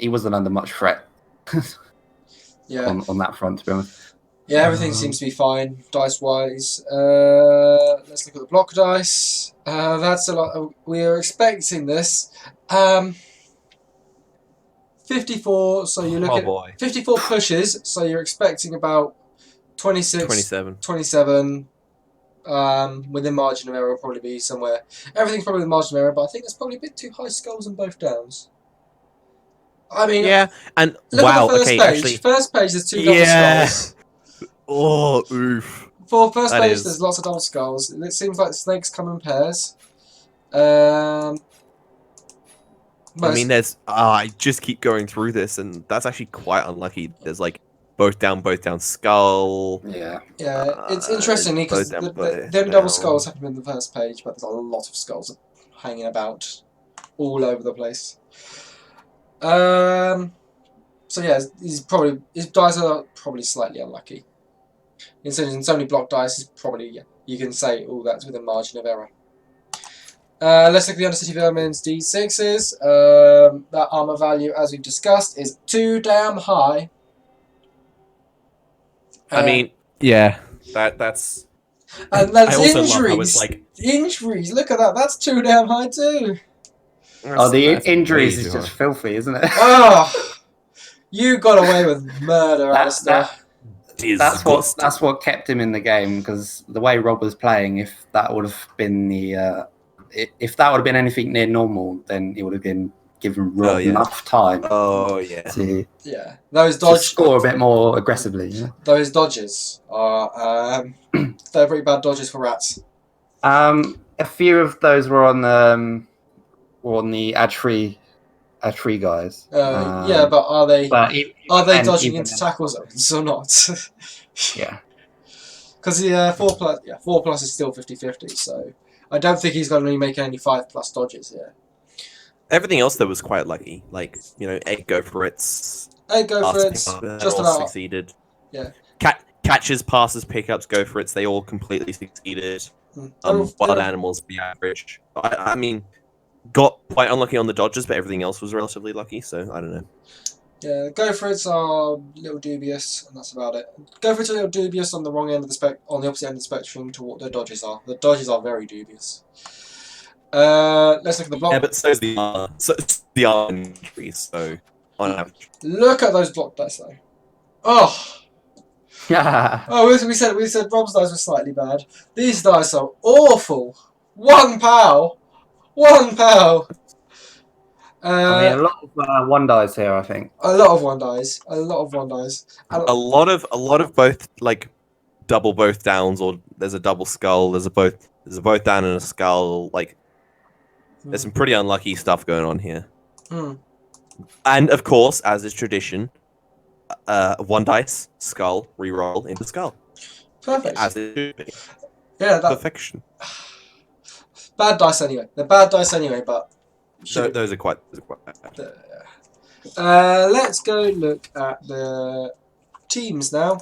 S3: He wasn't under much threat.
S1: Yeah.
S3: On that front, to be honest.
S1: Yeah, everything seems to be fine dice wise. Let's look at the block dice. That's a lot. We are expecting this. 54. So you're looking at 54 pushes. So you're expecting about 26, 27. Within margin of error will probably be somewhere. Everything's probably within margin of error, but I think there's probably a bit too high skulls on both downs. I mean,
S2: yeah, and
S1: look
S2: wow,
S1: at the first
S2: okay,
S1: page.
S2: actually,
S1: First page there's 2 double skulls.
S2: Oh, oof.
S1: For first page there's lots of double skulls. It seems like snakes come in pairs.
S2: I mean, there's I just keep going through this, and that's actually quite unlucky. There's like both down, skull.
S1: Yeah, it's interesting because them double skulls happen in the first page, but there's a lot of skulls hanging about all over the place. So yeah, his dice are probably slightly unlucky. Instead of so many block dice, it's probably you can say that's within margin of error. Let's look at the Undercity Vermin's D6s. That armor value, as we've discussed, is too damn high.
S2: I mean, yeah, that's.
S1: And that's injuries. Injuries. Look at that. That's too damn high too.
S3: The injuries is just filthy, isn't it?
S1: Oh, you got away with murder, Alistair.
S3: That's what kept him in the game, because the way Rob was playing, if that would have been anything near normal, then it would have been given Rob enough time. To score a bit more aggressively. Yeah?
S1: Those dodges are they're pretty bad dodges for rats.
S3: A few of those were on the ad free guys.
S1: Yeah, but are they dodging into tackle zones or not?
S3: Yeah.
S1: Because the 4+ is still 50-50, so I don't think he's going to be making any 5+ dodges here.
S2: Everything else though was quite lucky, like egg go for it.
S1: Just about
S2: succeeded.
S1: Yeah.
S2: Catches, passes, pickups, go for it. They all completely succeeded. Wild animals be average. I mean, got quite unlucky on the dodges, but everything else was relatively lucky. So I don't know.
S1: Yeah, go for it's are a little dubious, and that's about it. Go for it's a little dubious on the wrong end of the on the opposite end of the spectrum to what the dodges are. The dodges are very dubious. Let's look at the block.
S2: Yeah, but so's the injuries. So on average.
S1: Look at those block dice though. Oh.
S3: Yeah.
S1: Oh, we said Rob's dice were slightly bad. These dice are awful. 1 pow. 1 pow.
S3: I mean, a lot of one dice here, I think.
S1: A lot of one dice. A lot
S2: of both, like double both downs, or there's a double skull. There's a both down and a skull. Like there's some pretty unlucky stuff going on here. And of course, as is tradition, 1 dice skull reroll into skull.
S1: Perfect.
S2: As it should be.
S1: Yeah,
S2: perfection.
S1: Bad dice anyway. They're bad dice anyway, but.
S2: Those are quite bad.
S1: Let's go look at the teams now.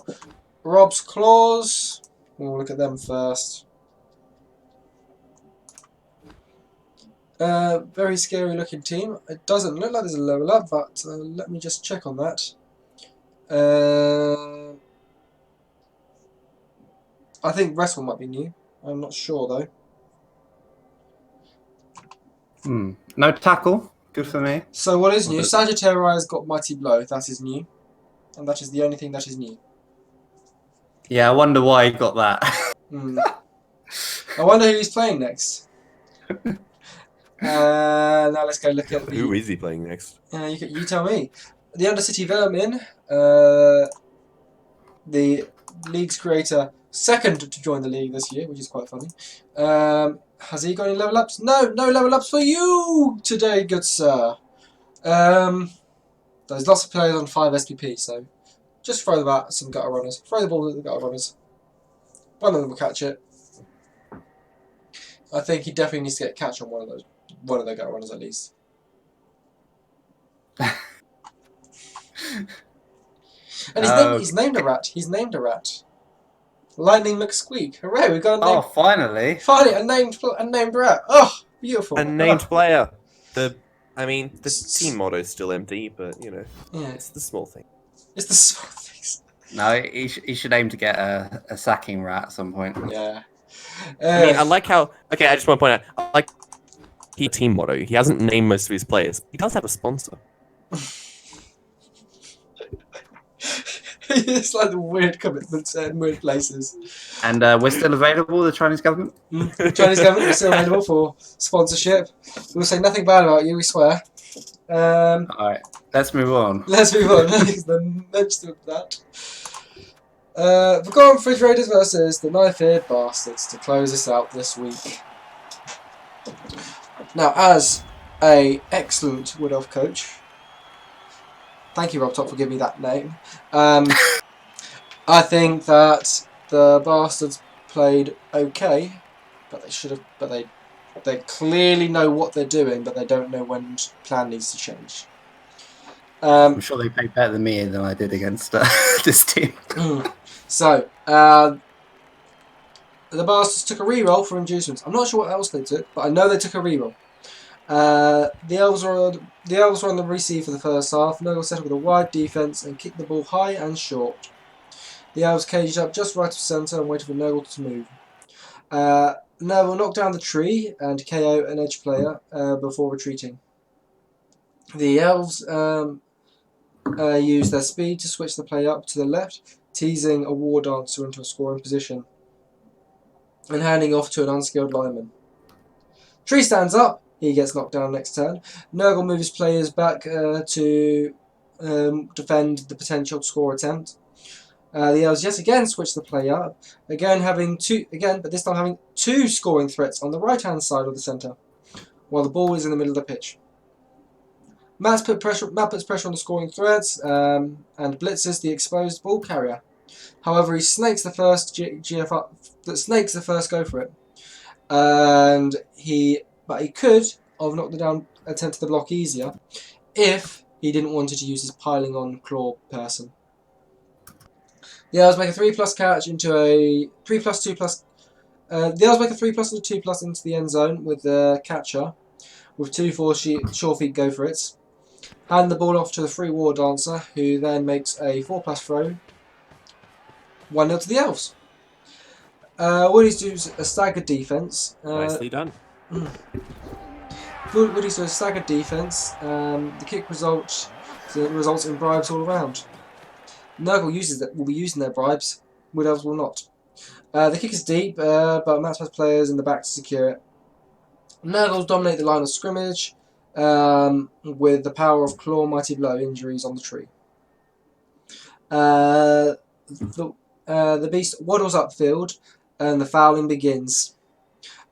S1: Rob's Claws. We'll look at them first. Very scary looking team. It doesn't look like there's a level up, but let me just check on that. I think Wrestle might be new. I'm not sure though.
S3: No tackle. Good for me.
S1: So what is new? Sagittarius got Mighty Blow. That is new. And that is the only thing that is new.
S3: Yeah, I wonder why he got that.
S1: I wonder who he's playing next. Now let's go look at the...
S2: Who is he playing next?
S1: You tell me. The Undercity Vermin, the league's creator, second to join the league this year, which is quite funny. Has he got any level ups? No level ups for you today, good sir. There's lots of players on 5 SPP, so just throw them at some gutter runners. Throw the ball at the gutter runners. One of them will catch it. I think he definitely needs to get a catch on one of the gutter runners at least. And he's named a rat. He's named a rat. Lightning McSqueak. Hooray, we got a name.
S3: Oh, finally.
S1: Finally, a named rat. Oh, beautiful.
S2: A named player. The team motto is still empty, but you know, it's the small thing.
S1: It's the small things.
S3: No, he should aim to get a sacking rat at some point.
S1: Yeah.
S2: I like how. Okay, I just want to point out. I like his team motto. He hasn't named most of his players. He does have a sponsor.
S1: It's like the weird commitments in weird places.
S3: And we're still available, the Chinese government?
S1: Chinese government is still available for sponsorship. We'll say nothing bad about you, we swear.
S3: Alright, let's move on.
S1: Let's move on. The mention of that. We've got Refrigerators versus the Knife-Eared Bastards to close us out this week. Now, as a excellent Wood Elf coach, thank you, Rob Top, for giving me that name. I think that the Bastards played okay, but they should have. But they clearly know what they're doing, but they don't know when plan needs to change.
S3: I'm sure they played better than me than I did against this team.
S1: So the Bastards took a reroll for inducements. I'm not sure what else they took, but I know they took a reroll. The Elves were on the receive for the first half. Nurgle set up with a wide defence and kicked the ball high and short. The Elves caged up just right of centre and waited for Nurgle to move. Nurgle knocked down the tree and KO an edge player before retreating. The Elves used their speed to switch the play up to the left, teasing a war dancer into a scoring position and handing off to an unskilled lineman. Tree stands up. He gets knocked down next turn. Nurgle moves his players back to defend the potential score attempt. The Elves yet again switch the play up, but this time having two scoring threats on the right-hand side of the centre, while the ball is in the middle of the pitch. Matt puts pressure on the scoring threats and blitzes the exposed ball carrier. However, he snakes the first go for it, but he could have knocked down attempted the block easier if he didn't want to use his piling on claw person. The Elves make a 3+ catch into a 3+2+. The Elves make a 3+ and a 2+ into the end zone with the catcher, with 2 sure feet go for it. Hand the ball off to the free war dancer, who then makes a 4+ throw. 1-0 to the Elves. Woody's does a staggered defense.
S2: Nicely done.
S1: Woody's does a staggered defense. The kick results in bribes all around. Nurgle will be using their bribes. Wood Elves will not. The kick is deep, but Matt has players in the back to secure it. Nurgle dominate the line of scrimmage with the power of Claw Mighty Blow injuries on the tree. The beast waddles upfield and the fouling begins.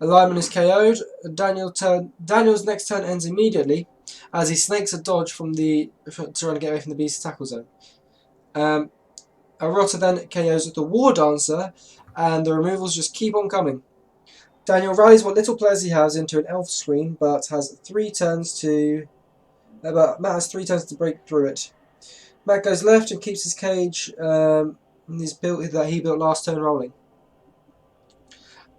S1: A lineman is KO'd. Daniel's next turn ends immediately as he snakes a dodge trying to get away from the beast's tackle zone. A Rotter then KOs the War Dancer, and the removals just keep on coming. Daniel rallies what little players he has into an elf screen, but has 3 turns to. Matt has 3 turns to break through it. Matt goes left and keeps his cage that he built last turn rolling.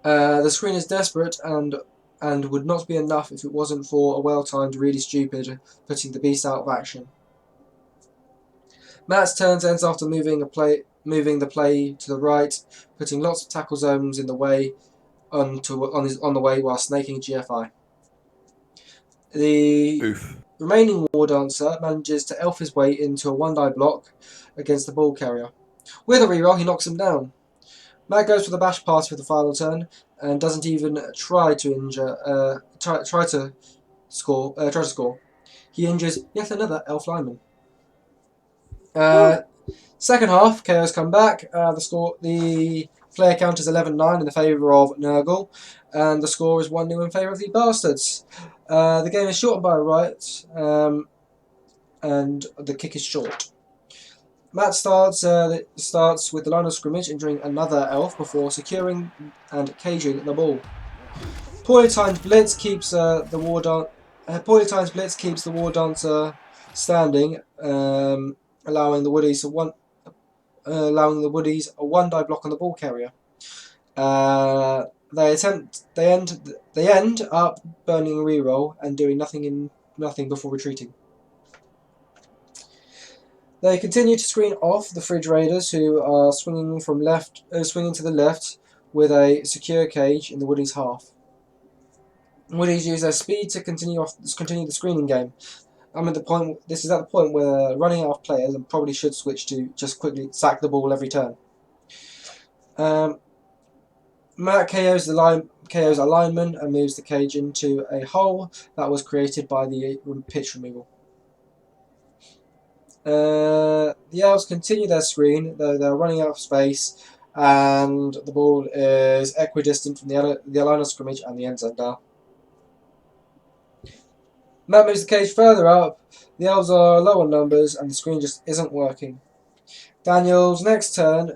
S1: The screen is desperate and would not be enough if it wasn't for a well-timed really stupid putting the beast out of action. Matt's turn ends after moving the play to the right, putting lots of tackle zones in the way on the way while snaking GFI. The remaining War Dancer manages to elf his way into a 1-die block against the ball carrier. With a reroll, he knocks him down. Matt goes for the bash pass for the final turn, and doesn't even try to injure. Try to score. He injures yet another elf lineman. Second half, KOs come back. The player count is 11-9 in the favour of Nurgle, and the score is 1-0 in favour of the Bastards. The game is shortened by a right, and the kick is short. Matt starts with the line of scrimmage, injuring another elf before securing and caging the ball. Poorly timed blitz keeps the war dancer standing, allowing the Woodies a one-die block on the ball carrier. They end up burning a reroll and doing nothing before retreating. They continue to screen off the Fridge Raiders, who are swinging to the left with a secure cage in the Woodies' half. Woodies use their speed to continue the screening game. This is at the point where they're running out of players and probably should switch to just quickly sack the ball every turn. Matt KOs a lineman and moves the cage into a hole that was created by the pitch removal. The Elves continue their screen, though they're running out of space, and the ball is equidistant from the line of scrimmage and the end zone now. Matt moves the cage further up. The Elves are low on numbers, and the screen just isn't working. Daniel's next turn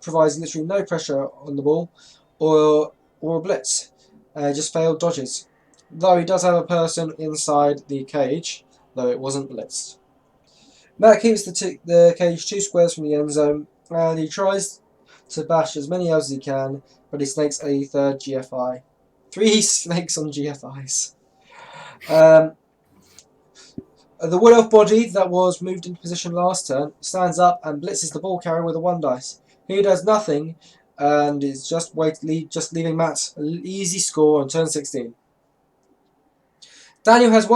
S1: provides literally no pressure on the ball or a blitz. Just failed dodges. Though he does have a person inside the cage, though it wasn't blitzed. Matt keeps the cage 2 squares from the end zone, and he tries to bash as many Elves as he can, but he snakes a third GFI. 3 snakes on GFIs. The Wood Elf body that was moved into position last turn stands up and blitzes the ball carrier with a 1 dice. He does nothing and is just leaving Matt an easy score on turn 16. Daniel has a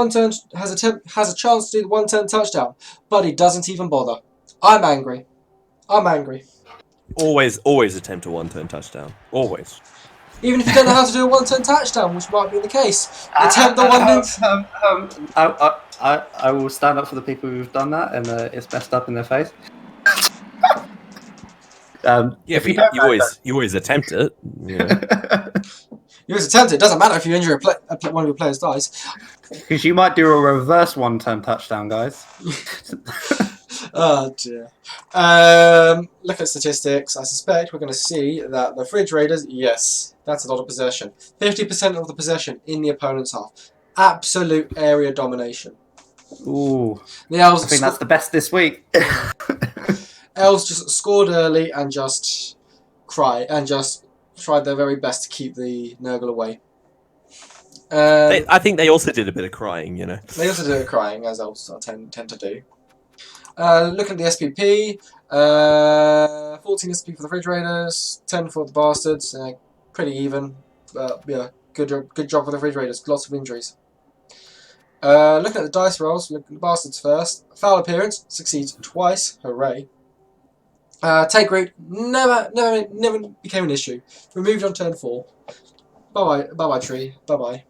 S1: chance to do the 1-turn touchdown, but he doesn't even bother. I'm angry.
S2: Always attempt a 1-turn touchdown. Always.
S1: Even if you don't know how to do a 1-turn touchdown, which might be the case. Attempt the one.
S3: I will stand up for the people who've done that, and it's messed up in their face.
S2: But you always attempt it. Yeah.
S1: You always attempt it. It doesn't matter if you injure one of your players dies.
S3: Because you might do a reverse 1-turn touchdown, guys.
S1: Oh dear. Look at statistics. I suspect we're going to see that the Fridge Raiders, yes, that's a lot of possession. 50% of the possession in the opponent's half. Absolute area domination.
S3: Ooh.
S1: The Elves
S3: I think that's the best this week.
S1: Elves just scored early and just tried their very best to keep the Nurgle away.
S2: I think they also did a bit of crying, you know.
S1: They also did crying, as Elves tend to do. Looking at the SPP, 14 SPP for the Fridge Raiders, 10 for the Bastards. Pretty even, but yeah, good job for the Fridge Raiders. Lots of injuries. Looking at the dice rolls, looking at the Bastards first. Foul appearance, succeeds twice. Hooray. Take root, never became an issue. Removed on turn 4. Bye-bye tree. Bye-bye.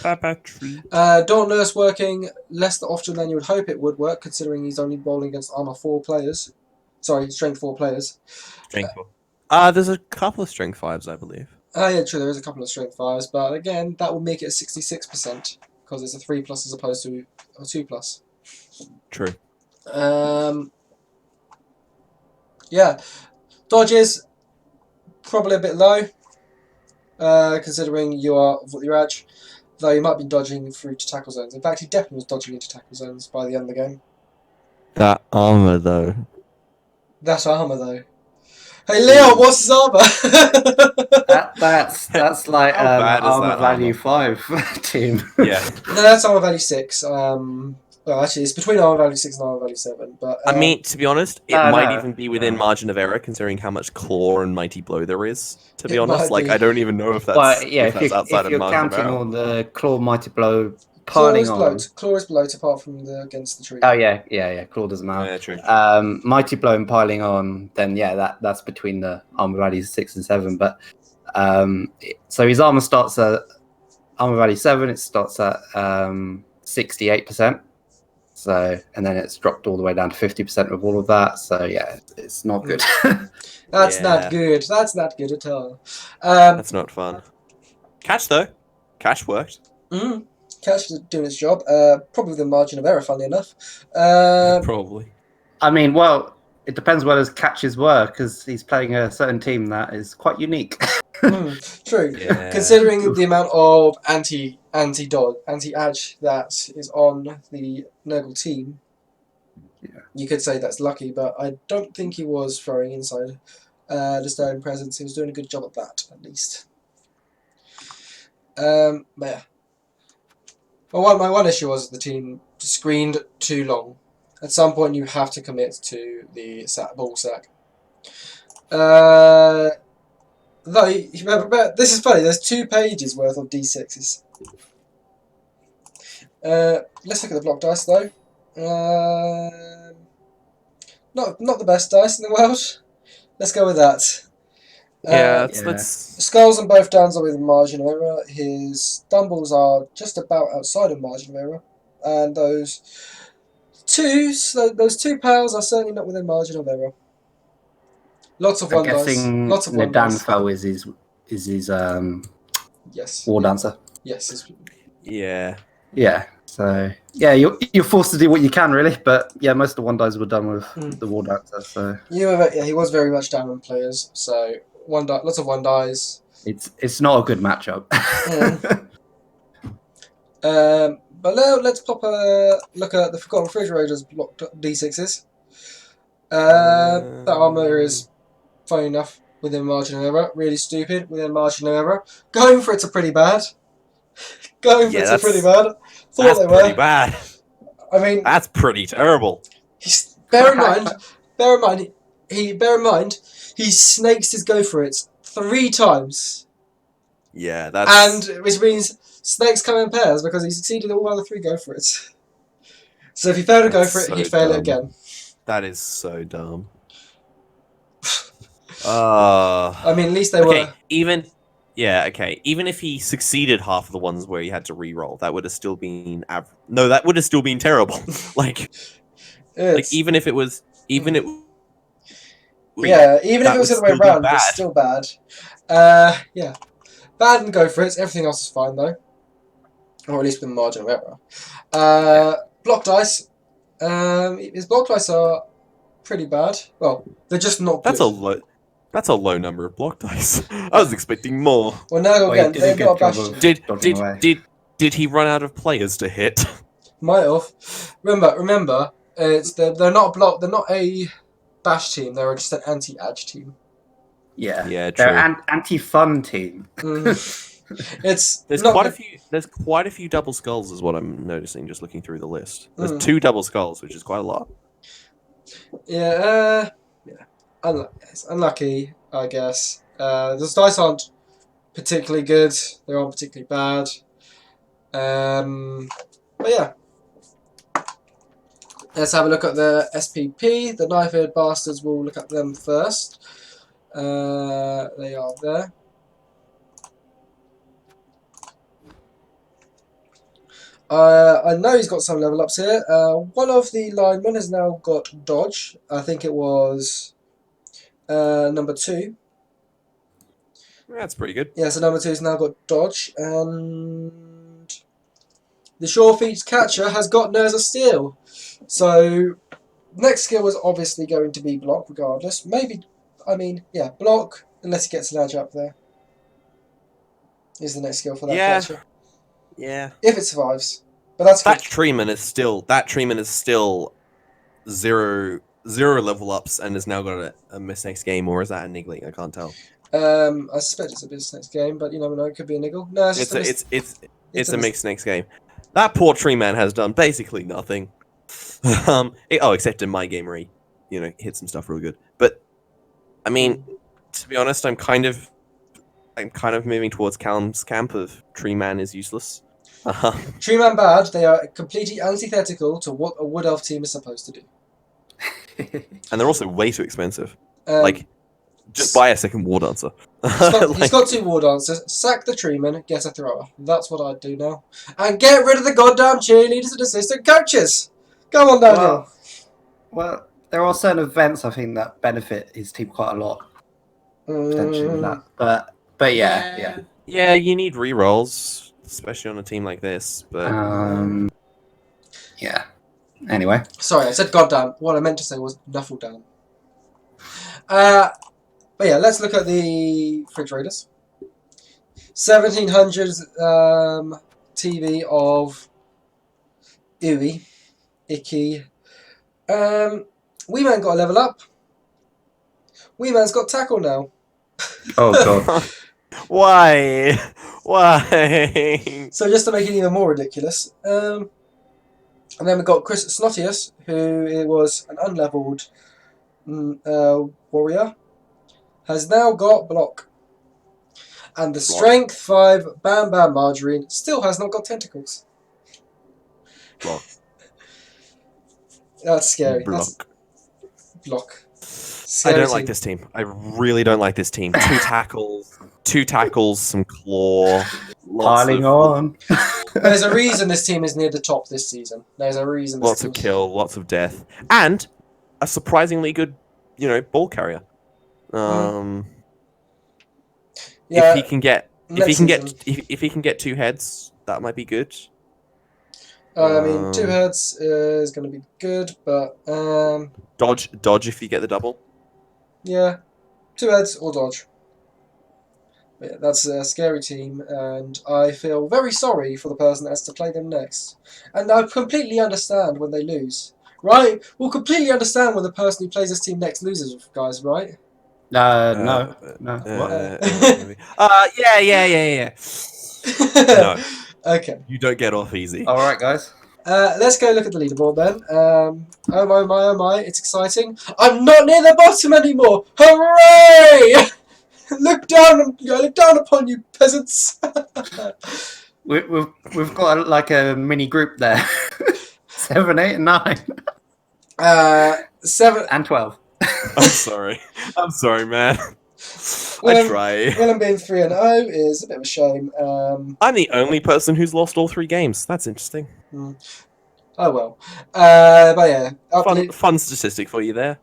S2: Bye-bye tree.
S1: Dawn Nurse working less often than you would hope it would work, considering he's only bowling against strength 4 players. Strength 4.
S2: There's a couple of strength 5s, I believe.
S1: Yeah, true, there is a couple of strength 5s, but again, that will make it a 66%, because it's a 3+ as opposed to a 2+.
S2: True.
S1: Yeah. Dodges, probably a bit low, considering your edge. Though he might be dodging through to tackle zones. In fact, he definitely was dodging into tackle zones by the end of the game.
S2: That armour, though.
S1: Hey, Leon, what's his armour?
S3: That's like armour value 5 team.
S2: Yeah.
S1: No, that's armour value 6. Well, actually, it's between armour value 6 and armour value 7. But
S2: I mean, to be honest, it might even be within margin of error, considering how much claw and mighty blow there is. To be honest, I don't even know if that's, outside of margin of error. If you're counting
S3: on the claw, mighty blow, piling on.
S1: Claw is bloat apart from against the tree.
S3: Oh yeah. Claw doesn't matter.
S2: Yeah, true.
S3: Mighty blow and piling on, then yeah, that's between the armour values 6 and 7. But So his armor starts at armor value 7. It starts at 68%. So, and then it's dropped all the way down to 50% with all of that. So yeah, it's not good.
S1: That's not good. That's not good at all.
S2: That's not fun. Catch though. Catch worked.
S1: Catch is doing its job. Probably with a margin of error, funnily enough.
S2: Probably.
S3: I mean, well, it depends where his catches were, because he's playing a certain team that is quite unique.
S1: True.
S2: Yeah.
S1: Considering the amount of anti-edge that is on the Nurgle team, you could say that's lucky, but I don't think he was throwing inside the stone presence. He was doing a good job at that, at least. But yeah. Well, my one issue was the team screened too long. At some point, you have to commit to the ball sack. Though, this is funny, there's 2 pages worth of D6s. Let's look at the block dice, though. Not the best dice in the world. Let's go with that.
S2: Let's...
S1: Skulls on both downs are with margin of error. His stumbles are just about outside of margin of error. And those 2 pals are certainly not within margin of error. Lots of one dice. Lots of one dice.
S3: Nedanfel is his war dancer.
S1: Yes.
S2: Yeah.
S3: Yeah. So yeah, you're forced to do what you can, really. But yeah, most of the one dice were done with the war dancer. So
S1: he was very much down on players. So lots of one dice.
S3: It's not a good matchup.
S1: But now let's pop a look at the Forgotten Refrigerators blocked D6s. That armor is, funny enough, within margin of error. Really stupid, within margin of error. Going for it's a pretty bad. Thought
S2: that's
S1: they were
S2: pretty bad.
S1: I mean,
S2: that's pretty terrible.
S1: Bear in mind, he snakes his go for it 3 times.
S2: Yeah, that's...
S1: And which means snakes come in pairs because he succeeded all other 3 go for it. So if he failed to go for it, he'd fail it again.
S2: That is so dumb. I
S1: mean, at least they were...
S2: Even if he succeeded half of the ones where he had to re-roll, that would have still been... that would have still been terrible. Even if it was... Even if it was the other way around, it's
S1: still bad. Bad and go for it. Everything else is fine, though. Or at least with the margin of error. Block dice. His block dice are pretty bad. Well, they're just not good.
S2: That's a low number of block dice. I was expecting more.
S1: Well, now again, they've got a bash.
S2: Did he run out of players to hit?
S1: Might have. Remember, they're not a block. They're not a bash team. They're just an anti-edge team.
S3: Yeah,
S2: true.
S3: They're an anti-fun team.
S1: There's
S2: quite a few double skulls, is what I'm noticing just looking through the list. There's 2 double skulls, which is quite a lot.
S1: Yeah. It's unlucky, I guess. The dice aren't particularly good. They aren't particularly bad. But yeah. Let's have a look at the SPP. The knife-eared bastards, we'll look at them first. They are there. I know he's got some level ups here. One of the linemen has now got dodge. I think it was number 2.
S2: That's pretty good.
S1: Yeah, so number 2 has now got dodge, and the sure feet catcher has got nerves of steel. So next skill was obviously going to be block, regardless. Block, unless he gets an edge up there. Is the next skill for that catcher.
S2: Yeah.
S1: If it survives. But that's
S2: that treatment is still 0 level ups and has now got a miss next game, or is that a niggling? I can't tell.
S1: I suspect it's a miss next game, but you never know, it could be a niggle. No,
S2: it's a mix next game. That poor tree man has done basically nothing. Except in my game where he, hit some stuff real good. But I mean, to be honest, I'm kind of moving towards Callum's camp of tree man is useless.
S1: Tree man bad. They are completely antithetical to what a wood elf team is supposed to do.
S2: And they're also way too expensive. Just buy a second war dancer.
S1: He's got 2 war dancers. Sack the treeman, get a thrower. That's what I'd do now. And get rid of the goddamn cheerleaders and assistant coaches. Go on, Daniel.
S4: Well, there are certain events I think that benefit his team quite a lot. Potentially with that. But yeah.
S2: Yeah, you need rerolls, especially on a team like this. But
S4: yeah. Anyway.
S1: Sorry, I said goddamn. What I meant to say was nuffle down. But yeah, let's look at the Fridge Raiders. 1700 TV of Icky. Wee Man got a level up. Wee Man's got tackle now.
S4: Oh god.
S2: Why? Why?
S1: So just to make it even more ridiculous. And then we've got Chris Snotius, who was an unleveled warrior, has now got block. And the strength 5 Bam Bam Margarine still has not got tentacles.
S2: Block.
S1: That's scary.
S2: Block.
S1: Block.
S2: I don't like this team. I really don't like this team. 2 tackles, some claw.
S4: Piling on.
S1: There's a reason this team is near the top this season. There's a reason.
S2: Lots of kill, lots of death, and a surprisingly good, ball carrier.
S1: Yeah,
S2: if he can get 2 heads, that might be good.
S1: I mean, 2 heads is going to be good, but
S2: dodge if you get the double.
S1: Yeah, 2 heads or dodge. But yeah, that's a scary team, and I feel very sorry for the person that has to play them next. And I completely understand when they lose, right? We'll completely understand when the person who plays this team next loses, guys, right?
S4: No.
S2: What? Yeah. No.
S1: Okay.
S2: You don't get off easy.
S4: All right, guys.
S1: Let's go look at the leaderboard then. Oh my, it's exciting. I'm not near the bottom anymore. Hooray! Look down upon you, peasants.
S4: We've got like a mini group there. 7, 8, and 9.
S1: 7
S4: and 12.
S2: I'm sorry, man.
S1: Willem,
S2: I try.
S1: Willem being 3-0 is a bit of a shame.
S2: I'm the only person who's lost all 3 games. That's interesting.
S1: Oh well. But yeah.
S2: Fun statistic for you there.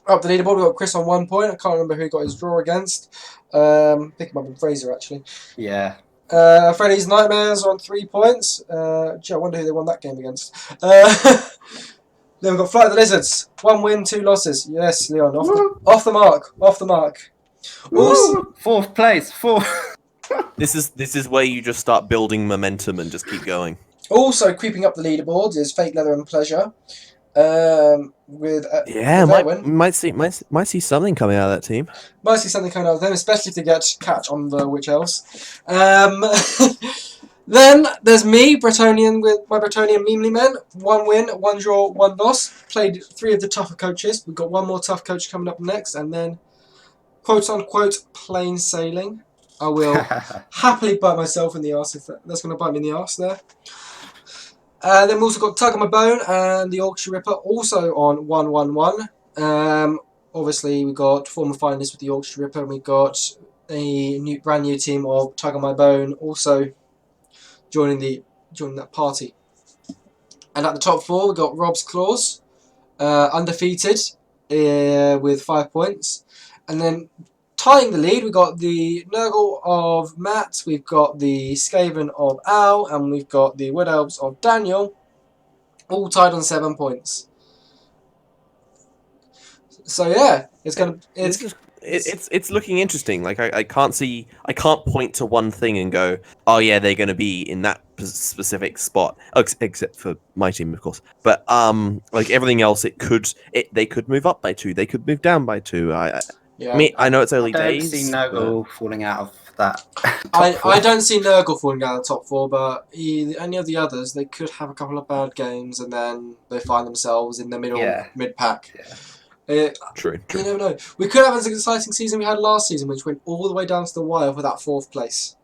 S1: Up the leaderboard, we've got Chris on 1 point. I can't remember who he got his draw against. I think it might have been Fraser, actually.
S4: Yeah.
S1: Freddy's Nightmares on 3 points. Gee, I wonder who they won that game against. Then we've got Flight of the Lizards. 1 win, 2 losses. Yes, Leon. Off the mark. Off the mark.
S4: Woo! 4th place. 4.
S2: This is where you just start building momentum and just keep going.
S1: Also creeping up the leaderboard is Fake Leather and Pleasure.
S2: Might see something coming out of that team.
S1: Might see something coming out of them, especially if they get catch on the which else. Then there's me, Bretonian, with my Bretonian Memely Men. 1 win, 1 draw, 1 loss. Played 3 of the tougher coaches. We've got 1 more tough coach coming up next, and then quote unquote plain sailing. I will happily bite myself in the arse if that's going to bite me in the arse there. Then we've also got Tug on My Bone and the Yorkshire Ripper also on 1-1-1. Obviously, we got former finalists with the Yorkshire Ripper, and we got a brand new team of Tug on My Bone also joining that party. And at the top 4, we got Rob's Claws, undefeated with 5 points, and then tying the lead, we've got the Nurgle of Matt, we've got the Skaven of Al, and we've got the Wood Elves of Daniel, all tied on 7 points. So yeah,
S2: it's looking interesting. Like I can't point to one thing and go, oh yeah, they're going to be in that specific spot, except for my team, of course. But like everything else, they could move up by 2, they could move down by 2. I know it's early days.
S4: I don't see Nurgle falling out of that.
S1: I don't see Nurgle falling out of the top 4, but any of the others, they could have a couple of bad games and then they find themselves in the mid-pack. Yeah.
S2: True.
S1: You never know. We could have an exciting season we had last season, which went all the way down to the wire for that 4th place.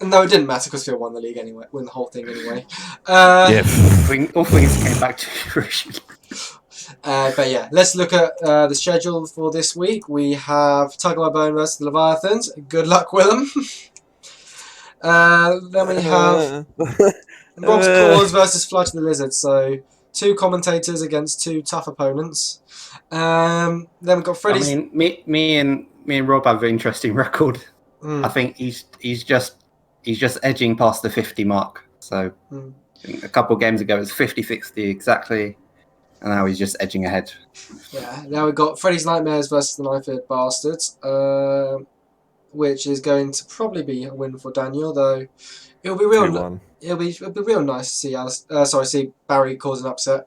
S1: No, it didn't matter because Phil won the league anyway, won the whole thing anyway.
S4: All things came back to fruition.
S1: But yeah, let's look at the schedule for this week. We have Tug My Bone versus the Leviathans. Good luck, Willem. Then we have Rob's Claws versus Flight of the Lizard. So 2 commentators against 2 tough opponents. Then we've got Freddie's.
S4: I mean, me and Rob have an interesting record. I think he's just edging past the 50 mark. So a couple of games ago it was 50-60 exactly, and now he's just edging ahead.
S1: Yeah. Now we've got Freddy's Nightmares versus the Knife-Eared Bastards, which is going to probably be a win for Daniel, though. It'll be real. It'll be real nice to see see Barry cause an upset.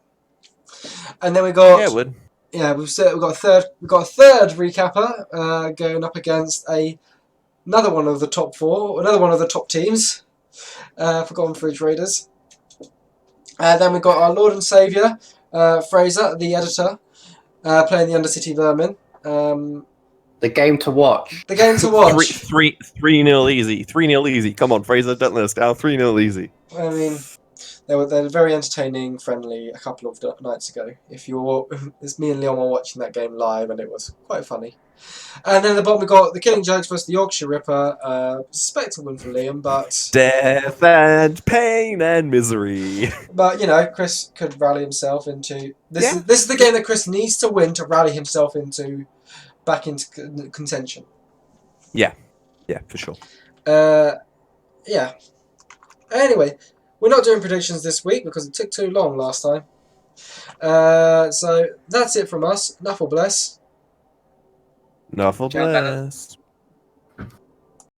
S1: And then we got.
S2: Yeah, it would.
S1: Yeah, we've got a third recapper going up against another one of the top 4, another one of the top teams. Forgotten Fridge Raiders. Then we've got our Lord and Saviour, Fraser, the editor, playing the Undercity Vermin.
S4: The game to watch.
S1: The game to watch.
S2: 3-0 easy. 3-0 easy. Come on, Fraser, don't let us down. 3-0 easy.
S1: I mean, they were very entertaining, friendly a couple of nights ago. It's me and Leon were watching that game live, and it was quite funny. And then at the bottom we got the Killing Jokes versus the Yorkshire Ripper. Suspect a win for Liam, but
S2: death and pain and misery.
S1: But Chris could rally himself into this. Yeah. This is the game that Chris needs to win to rally himself back into contention.
S2: Yeah, for sure.
S1: Yeah. Anyway, we're not doing predictions this week because it took too long last time. So that's it from us. Nuffle bless.
S2: Nuffle bless.